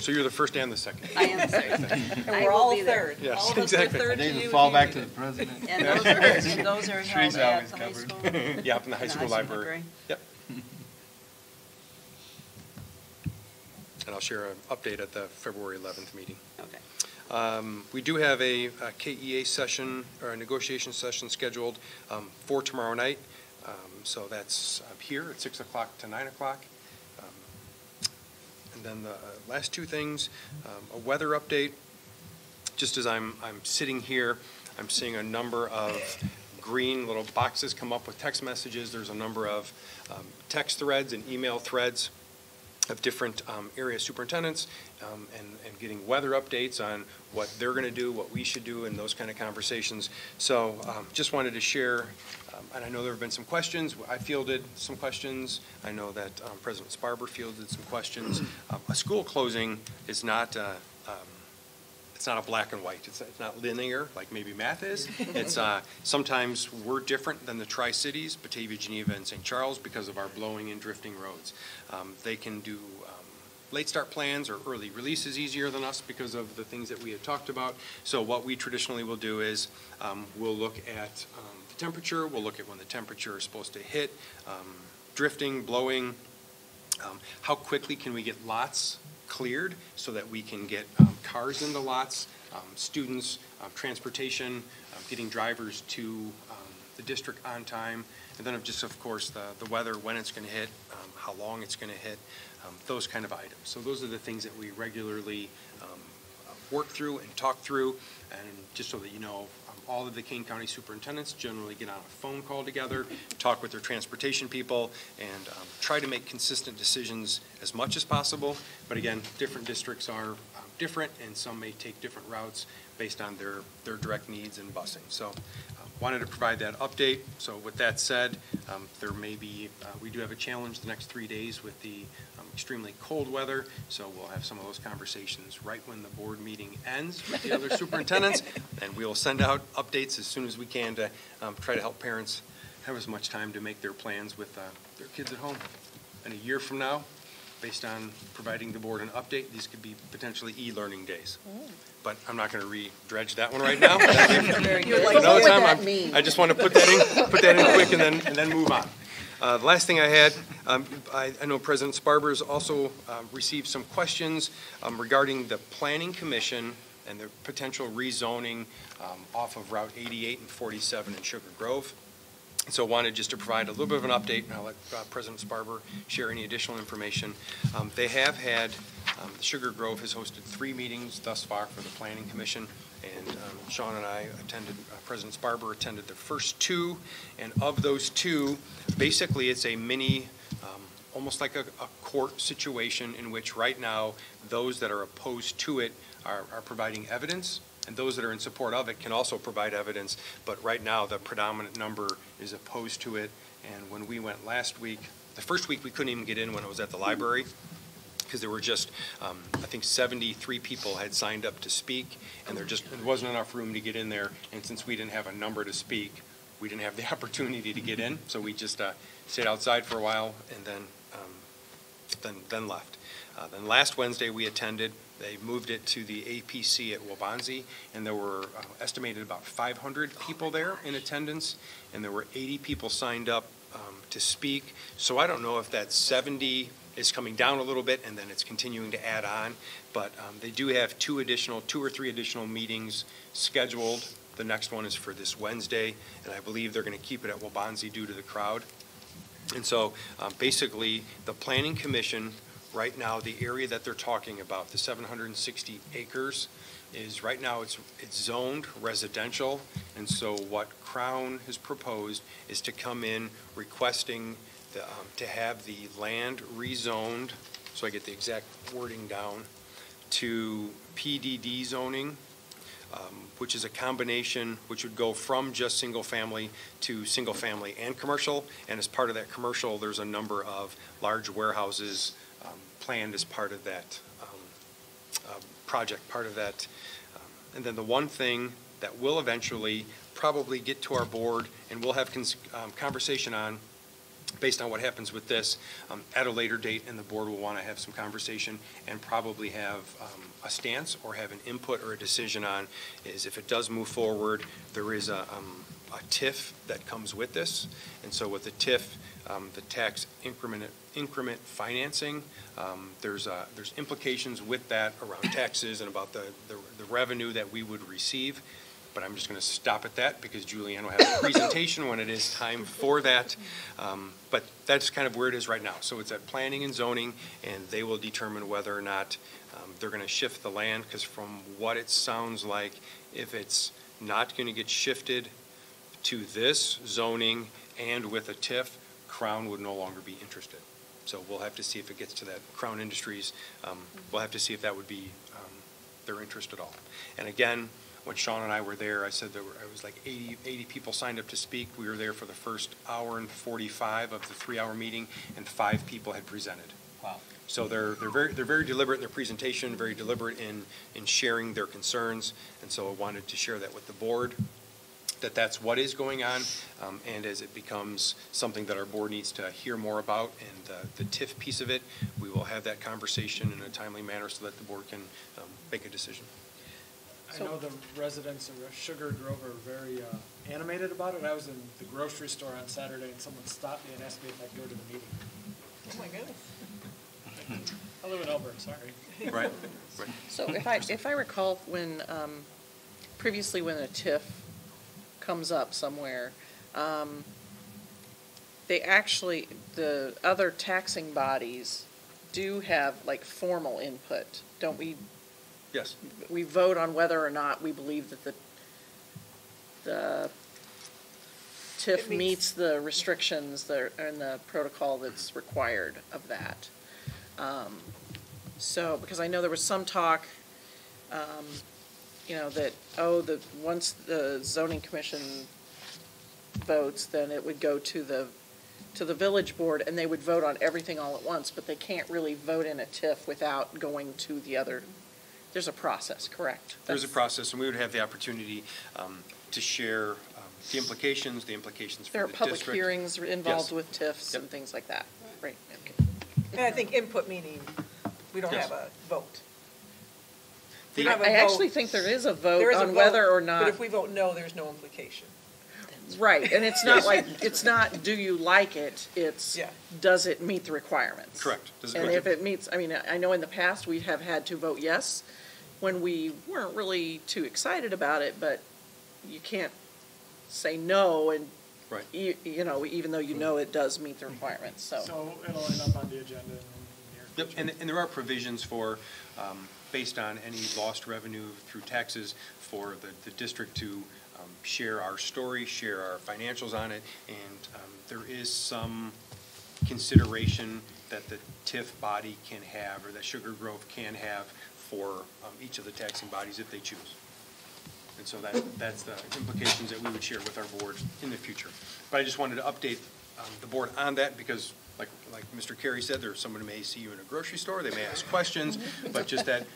So you're the first and the second. I am sorry. And I we're will all be there. third. Yes, All of us are exactly. third I to didn't you. fall if back you to the need it. president. And those are held Tree's at always the high covered. school. Yeah, up in the high school library. Yep. And I'll share an update at the February 11th meeting. Okay. We do have a KEA session, or a negotiation session scheduled for tomorrow night. So that's here at 6 o'clock to 9 o'clock. And then the last two things, a weather update. Just as I'm sitting here, I'm seeing a number of green little boxes come up with text messages. There's a number of text threads and email threads of different area superintendents and getting weather updates on what they're going to do, what we should do, and those kind of conversations. So just wanted to share, and I know there have been some questions. I fielded some questions. I know that President Sparber fielded some questions. A school closing is not it's not a black and white. It's not linear like maybe math is. It's sometimes we're different than the Tri-Cities, Batavia, Geneva, and St. Charles because of our blowing and drifting roads. They can do late start plans or early release is easier than us because of the things that we had talked about. So what we traditionally will do is we'll look at the temperature, we'll look at when the temperature is supposed to hit, drifting, blowing, how quickly can we get lots cleared so that we can get cars into lots, students, transportation, getting drivers to the district on time, and then just, of course, the weather, when it's going to hit, how long it's going to hit, those kind of items. So those are the things that we regularly work through and talk through, and just so that you know, all of the Kane County superintendents generally get on a phone call together, talk with their transportation people, and try to make consistent decisions as much as possible. But again, different districts are different, and some may take different routes based on their direct needs and busing. So wanted to provide that update. So with that said, there may be, we do have a challenge the next 3 days with the extremely cold weather, so we'll have some of those conversations right when the board meeting ends with the other superintendents, and we will send out updates as soon as we can to try to help parents have as much time to make their plans with their kids at home. And a year from now, based on providing the board an update, these could be potentially e-learning days. But I'm not going to dredge that one right now. Very good. Another What would time, that mean? I just want to put that in quick and then move on. The last thing I had, I know President Sparber's also received some questions regarding the Planning Commission and the potential rezoning off of Route 88 and 47 in Sugar Grove. And so wanted just to provide a little bit of an update, and I'll let President Sparber share any additional information. They have had, Sugar Grove has hosted 3 meetings thus far for the Planning Commission, and Sean and I attended, President Sparber attended the first 2, and of those 2, basically it's a mini, almost like a court situation in which right now those that are opposed to it are providing evidence, and those that are in support of it can also provide evidence, but right now the predominant number is opposed to it. And when we went last week, the first week we couldn't even get in when it was at the library, because there were just, I think 73 people had signed up to speak, and there wasn't enough room to get in there, and since we didn't have a number to speak, we didn't have the opportunity to get in, so we just stayed outside for a while and then left. Then last Wednesday we attended. They moved it to the APC at Waubonsie, and there were estimated about 500 people there in attendance, and there were 80 people signed up to speak. So I don't know if that 70 is coming down a little bit and then it's continuing to add on, but they do have 2 or 3 additional meetings scheduled. The next one is for this Wednesday, and I believe they're going to keep it at Waubonsie due to the crowd. And so basically the Planning Commission, right now, the area that they're talking about, the 760 acres, is right now it's zoned residential, and so what Crown has proposed is to come in requesting to have the land rezoned, so I get the exact wording down, to PDD zoning, which is a combination which would go from just single family to single family and commercial, and as part of that commercial there's a number of large warehouses planned as part of that project, and then the one thing that will eventually probably get to our board and we'll have conversation on, based on what happens with this at a later date, and the board will want to have some conversation and probably have a stance or have an input or a decision on, is if it does move forward, there is a TIF that comes with this. And so with the TIF, the tax increment financing, there's implications with that around taxes and about the revenue that we would receive. But I'm just going to stop at that because Julianne will have a presentation when it is time for that. But that's kind of where it is right now. So it's at planning and zoning, and they will determine whether or not they're going to shift the land, because from what it sounds like, if it's not going to get shifted to this zoning and with a TIF, Crown would no longer be interested. So we'll have to see if it gets to that. Crown Industries, we'll have to see if that would be their interest at all. And again, when Sean and I were there, I said it was like 80 people signed up to speak. We were there for the first hour and 45 of the 3-hour meeting, and 5 people had presented. Wow. So they're very deliberate in their presentation, very deliberate in sharing their concerns, and so I wanted to share that with the board. that's what is going on, and as it becomes something that our board needs to hear more about, and the TIF piece of it, we will have that conversation in a timely manner so that the board can make a decision. I know the residents of Sugar Grove are very animated about it. I was in the grocery store on Saturday, and someone stopped me and asked me if I could go to the meeting. Oh, my goodness. I live in Elbert, sorry. Right, right. So if I recall, when, previously when a TIF comes up somewhere, they actually, the other taxing bodies do have like formal input, don't we? Yes. We vote on whether or not we believe that the TIF meets the restrictions and the protocol that's required of that. So, because I know there was some talk, that, once the zoning commission votes, then it would go to the village board, and they would vote on everything all at once, but they can't really vote in a TIF without going to the other. There's a process, correct? There's a process, and we would have the opportunity to share the implications for the district. There are public hearings involved Yes. with TIFs Yep. and things like that, right? Okay. And I think input meaning, we don't Yes. have a vote. The- We don't have a I actually vote. think there is a vote There is a on vote, whether or not. But if we vote no, there's no implication. Right, and it's not like, it's not, do you like it, it's, Yeah. does it meet the requirements? Correct. Does it And meet if the- it meets, I mean, I know in the past, we have had to vote yes when we weren't really too excited about it, but you can't say no, and, Right. even though you know it does meet the requirements, so. So it'll end up on the agenda in the near Yep, future. and there are provisions for, based on any lost revenue through taxes, for the district to share our story, share our financials on it, and there is some consideration that the TIF body can have, or that Sugar Grove can have for each of the taxing bodies if they choose. And so that's the implications that we would share with our board in the future. But I just wanted to update the board on that, because like Mr. Carey said, there's someone who may see you in a grocery store, they may ask questions, but just that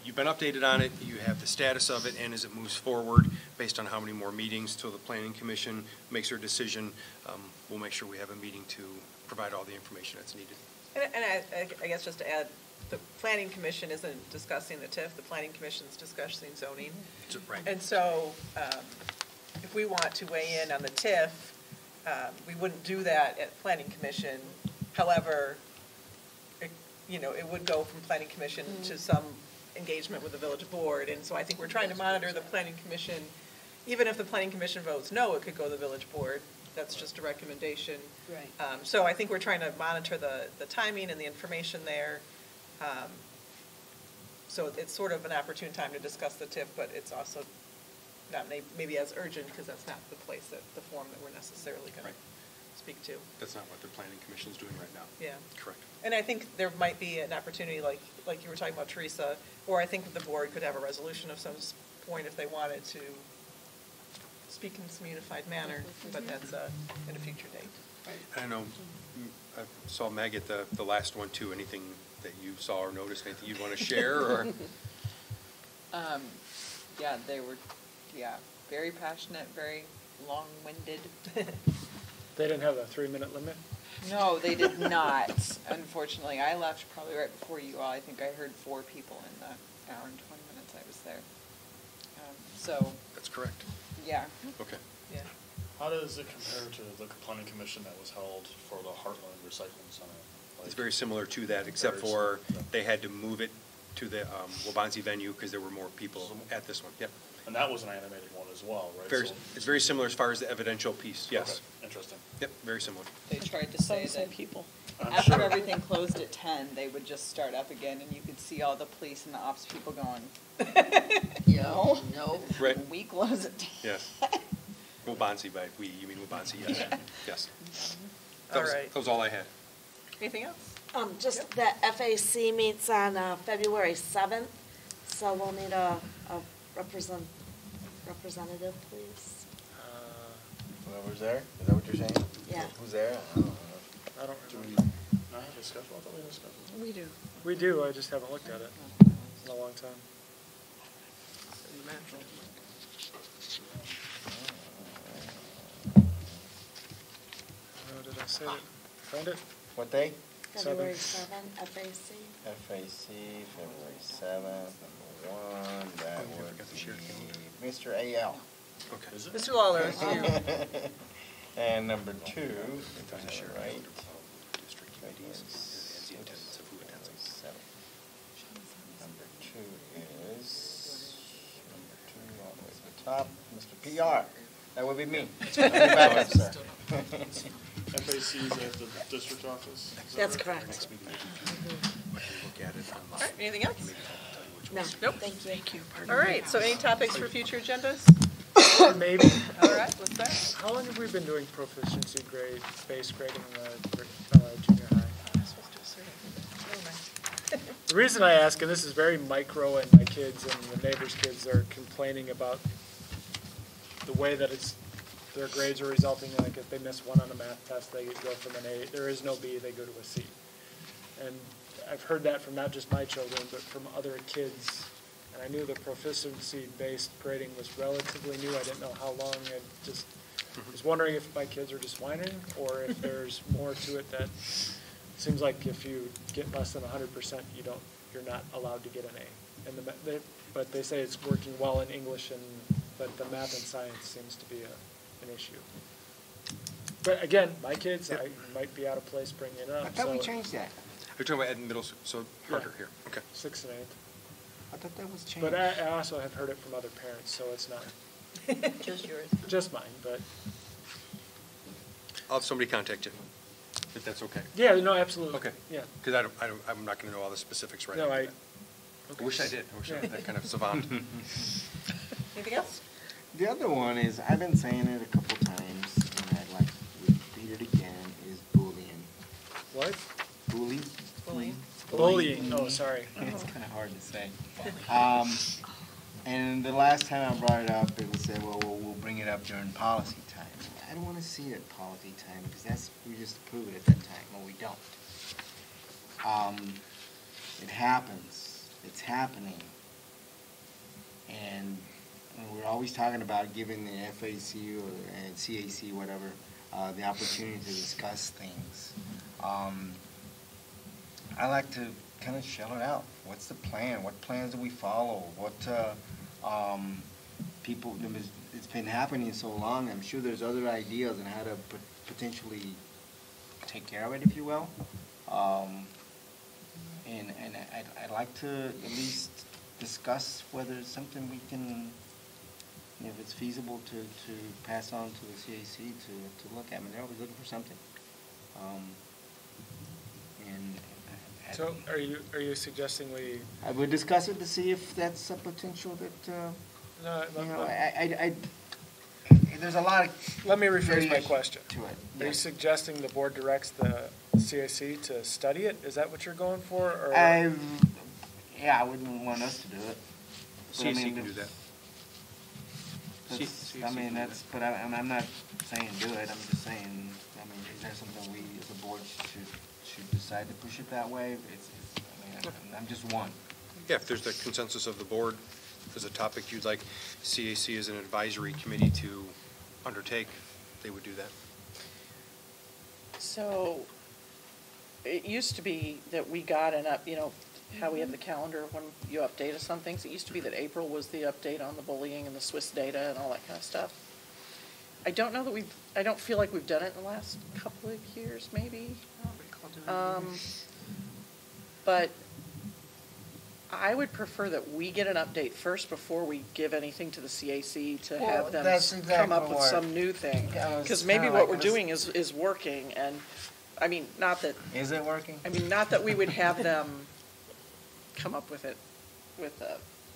you've been updated on it, you have the status of it, and as it moves forward, based on how many more meetings till the Planning Commission makes their decision, we'll make sure we have a meeting to provide all the information that's needed. And I guess just to add, the Planning Commission isn't discussing the TIF, the Planning Commission's discussing zoning. Right. And so, if we want to weigh in on the TIF, we wouldn't do that at Planning Commission. However, it would go from Planning Commission to some engagement with the village board. And so I think we're trying to monitor the Planning Commission. Even if the Planning Commission votes no, it could go to the village board. That's just a recommendation. Right. So I think we're trying to monitor the timing and the information there. So it's sort of an opportune time to discuss the TIF, but it's also not maybe as urgent, because that's not the place, the forum that we're necessarily going Right. to speak to. That's not what the Planning Commission's doing right now. Yeah. Correct. And I think there might be an opportunity, like you were talking about, Teresa, or I think the board could have a resolution of some point if they wanted to speak in some unified manner, but that's in a future date. I know, I saw Meg at the last one too. Anything that you saw or noticed, anything you'd want to share, or? Yeah, they were, very passionate, very long-winded. They didn't have a 3-minute limit? No, they did not, unfortunately. I left probably right before you all. I think I heard 4 people in the hour and 20 minutes I was there. So, That's correct. yeah. Okay. Yeah. How does it compare to the planning commission that was held for the Heartland Recycling Center? It's very similar to that, except for they had to move it to the Wabansie venue because there were more people at this one. Yep. And that was an animated one as well, right? It's very similar as far as the evidential piece, yes. Okay, interesting. Yep, very similar. They tried to say that people. I'm after sure. everything closed at 10, they would just start up again, and you could see all the police and the ops people going, no, Right. we close at 10. Yes. Wabansie, by we, you mean Wabansie, yes. Yes. All right. That was all I had. Anything else? Just that FAC meets on February 7th, so we'll need a representative, please. Whoever's there, is that what you're saying? Yeah. Who's there? I don't know. I don't Do we remember. not have a schedule? I thought we had a schedule. We do. We do, I just haven't looked at it in a long time. Say it. Find it? What day? February 7th, FAC. FAC, February 7th, number 1, that would be Mr. A.L. Okay. Mr. Lawler, it's you. And number 2, if I'm right, number 2 is, all the way to the top, Mr. PR. That would be me. I'll be back up, sir. FAC's at the district office? Is that That's right? correct. All right, anything else? No, Nope. thank you. All right, so any topics for future agendas? Maybe. All right, let's start. How long have we been doing proficiency grade, base grading in the junior high? The reason I ask, and this is very micro, and my kids and the neighbors' kids are complaining about the way that their grades are resulting. Like if they miss one on a math test, they go from an A. There is no B, they go to a C. And I've heard that from not just my children, but from other kids. And I knew the proficiency-based grading was relatively new. I didn't know how long. I just was wondering if my kids are just whining, or if there's more to it. That seems like if you get less than 100%, you're not allowed to get an A. And but they say it's working well in English, but the math and science seems to be an issue. But again, my kids, I might be out of place bringing it up. I thought we changed that. You're talking about at middle school, so harder here. Okay. 6th and 8th. I thought that was changed. But I also have heard it from other parents, so it's not Just yours. just mine. But I'll have somebody contact you, if that's okay. yeah, no, absolutely. Okay. Yeah. Because I'm not going to know all the specifics right No, now. I wish I did. I wish I had that kind of savant. Anything else? The other one is, I've been saying it a couple times, and I'd like to repeat it again, is bullying. What? Bully? Bullying. Bullying. Oh, sorry. It's kind of hard to say. And the last time I brought it up, it was said, well, we'll bring it up during policy time. I don't want to see it at policy time, because we just approve it at that time. Well, we don't. It happens. It's happening. And we're always talking about giving the FAC and CAC, whatever, the opportunity to discuss things. I like to kind of shell it out. What's the plan? What plans do we follow? What people, it's been happening so long, I'm sure there's other ideas on how to potentially take care of it, if you will. And I'd like to at least discuss whether it's something we can, if it's feasible to pass on to the CAC to look at. I mean, they're always looking for something. So are you suggesting we? I would discuss it to see if that's a potential that, No, there's a lot of. Let me rephrase my question. To it. Are you Yes. suggesting the board directs the CAC to study it? Is that what you're going for? Or? Yeah, I wouldn't want us to do it. But I CAC mean, can do that. I mean, but I'm not saying do it, I'm just saying, I mean, is there something we as a board should decide to push it that way? I'm just one. Yeah, if there's the consensus of the board, if there's a topic you'd like CAC as an advisory committee to undertake, they would do that. So, it used to be that we got how we have the calendar when you update us on things. It used to be that April was the update on the bullying and the Swiss data and all that kind of stuff. I don't know that I don't feel like we've done it in the last couple of years, maybe. But I would prefer that we get an update first before we give anything to the CAC to have them come up with some new thing. Because maybe what we're doing is working, and, I mean, not that. Is it working? I mean, not that we would have them come up with a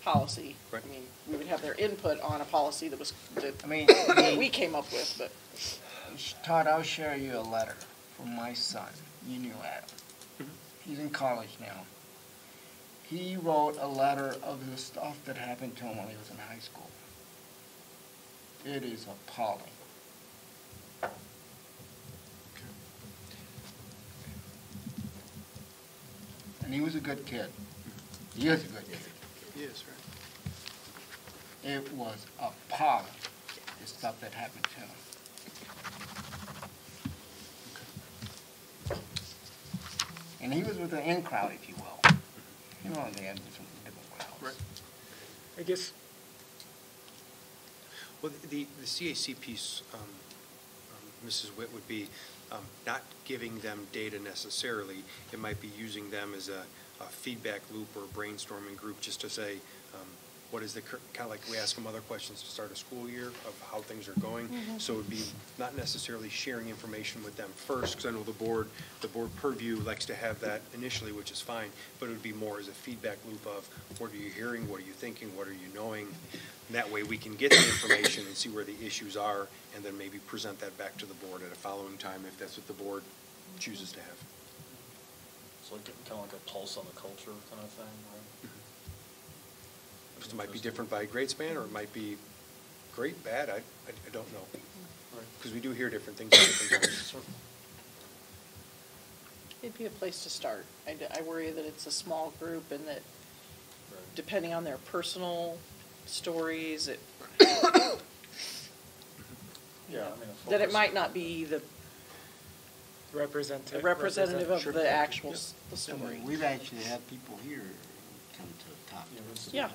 policy. Right. I mean, we would have their input on a policy that we came up with, but. Todd, I'll share you a letter from my son. You knew Adam. He's in college now. He wrote a letter of the stuff that happened to him when he was in high school. It is appalling. And he was a good kid. He is a good kid. He is, right? It was appalling, the stuff that happened to him. And he was with an in crowd, if you will. You know, they had different crowds. Right. I guess, Well, the CAC piece, Mrs. Witt, would be not giving them data necessarily. It might be using them as a feedback loop or brainstorming group just to say, what is the, kind of like we ask them other questions to start a school year of how things are going. So it would be not necessarily sharing information with them first, because I know the board purview likes to have that initially, which is fine, but it would be more as a feedback loop of what are you hearing, what are you thinking, what are you knowing? And that way we can get the information and see where the issues are, and then maybe present that back to the board at a following time if that's what the board chooses to have. So like, kind of like a pulse on the culture kind of thing, right? It might be different by grade span, or it might be great, bad, I don't know. Because we do hear different things at different times. It'd be a place to start. I worry that it's a small group and that depending on their personal stories, that it might not be the representative of the actual the story. We've actually had people here come to talk to us. Yeah.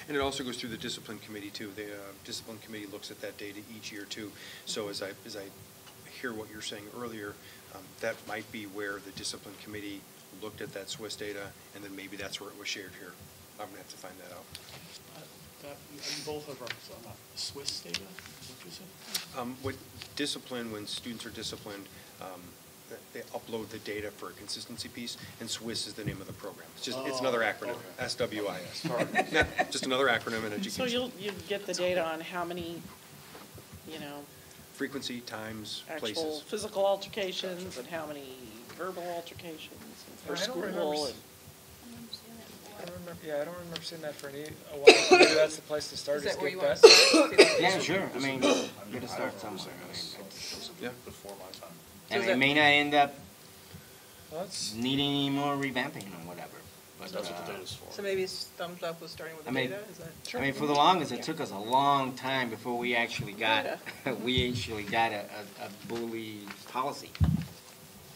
And it also goes through the discipline committee too. The discipline committee looks at that data each year too. So as I hear what you're saying earlier, that might be where the discipline committee looked at that Swiss data, and then maybe that's where it was shared here. I'm gonna have to find that out. You both have represented Swiss data, is what you said? With discipline, when students are disciplined, they upload the data for a consistency piece, and SWIS is the name of the program. It's just, it's another acronym, SWIS. Yeah, just another acronym in education. So you'll get the data on how many, frequency, times, actual places. physical altercations and how many verbal altercations for school. I don't remember seeing that for a while. Maybe that's the place to start. Is that where you get want to start? Yeah, sure. I mean, you gotta start somewhere. Yeah. Before my time. I mean, it may not end up Well, needing any more revamping or whatever. But, That's what the data's for. So maybe thumbs up was starting with the I mean, data, is that? I mean, for the longest, it took us a long time before we actually got a bully policy.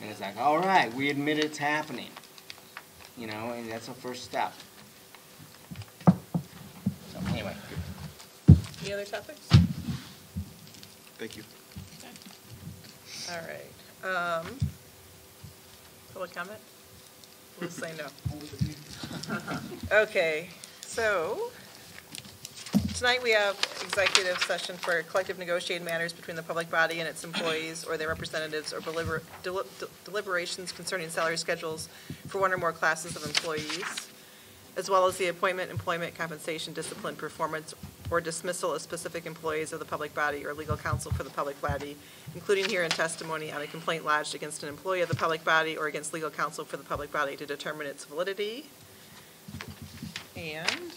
And it's like, all right, we admit it's happening, and that's the first step. So anyway. Any other topics? Thank you. All right. Public comment? We'll say no. Okay, so tonight we have executive session for collective negotiated matters between the public body and its employees or their representatives, or deliberations concerning salary schedules for one or more classes of employees, as well as the appointment, employment, compensation, discipline, performance, or dismissal of specific employees of the public body or legal counsel for the public body, including herein testimony on a complaint lodged against an employee of the public body or against legal counsel for the public body to determine its validity. And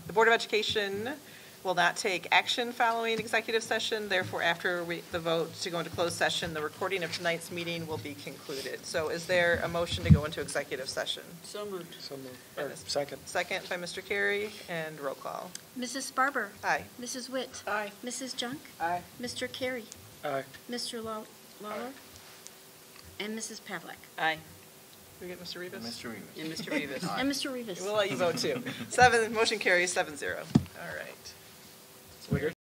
the Board of Education will not take action following executive session. Therefore, after the vote to go into closed session, the recording of tonight's meeting will be concluded. So is there a motion to go into executive session? So moved. So moved. Or second. Second by Mr. Carey, and roll call. Mrs. Barber. Aye. Mrs. Witt. Aye. Mrs. Junk. Aye. Mr. Carey. Aye. Mr. Lawler. And Mrs. Pavlik. Aye. We get Mr. Rivas? Mr. Rivas. And Mr. Rivas. And Mr. Rivas. We'll let you vote too. Motion carries 7-0. All right. So we're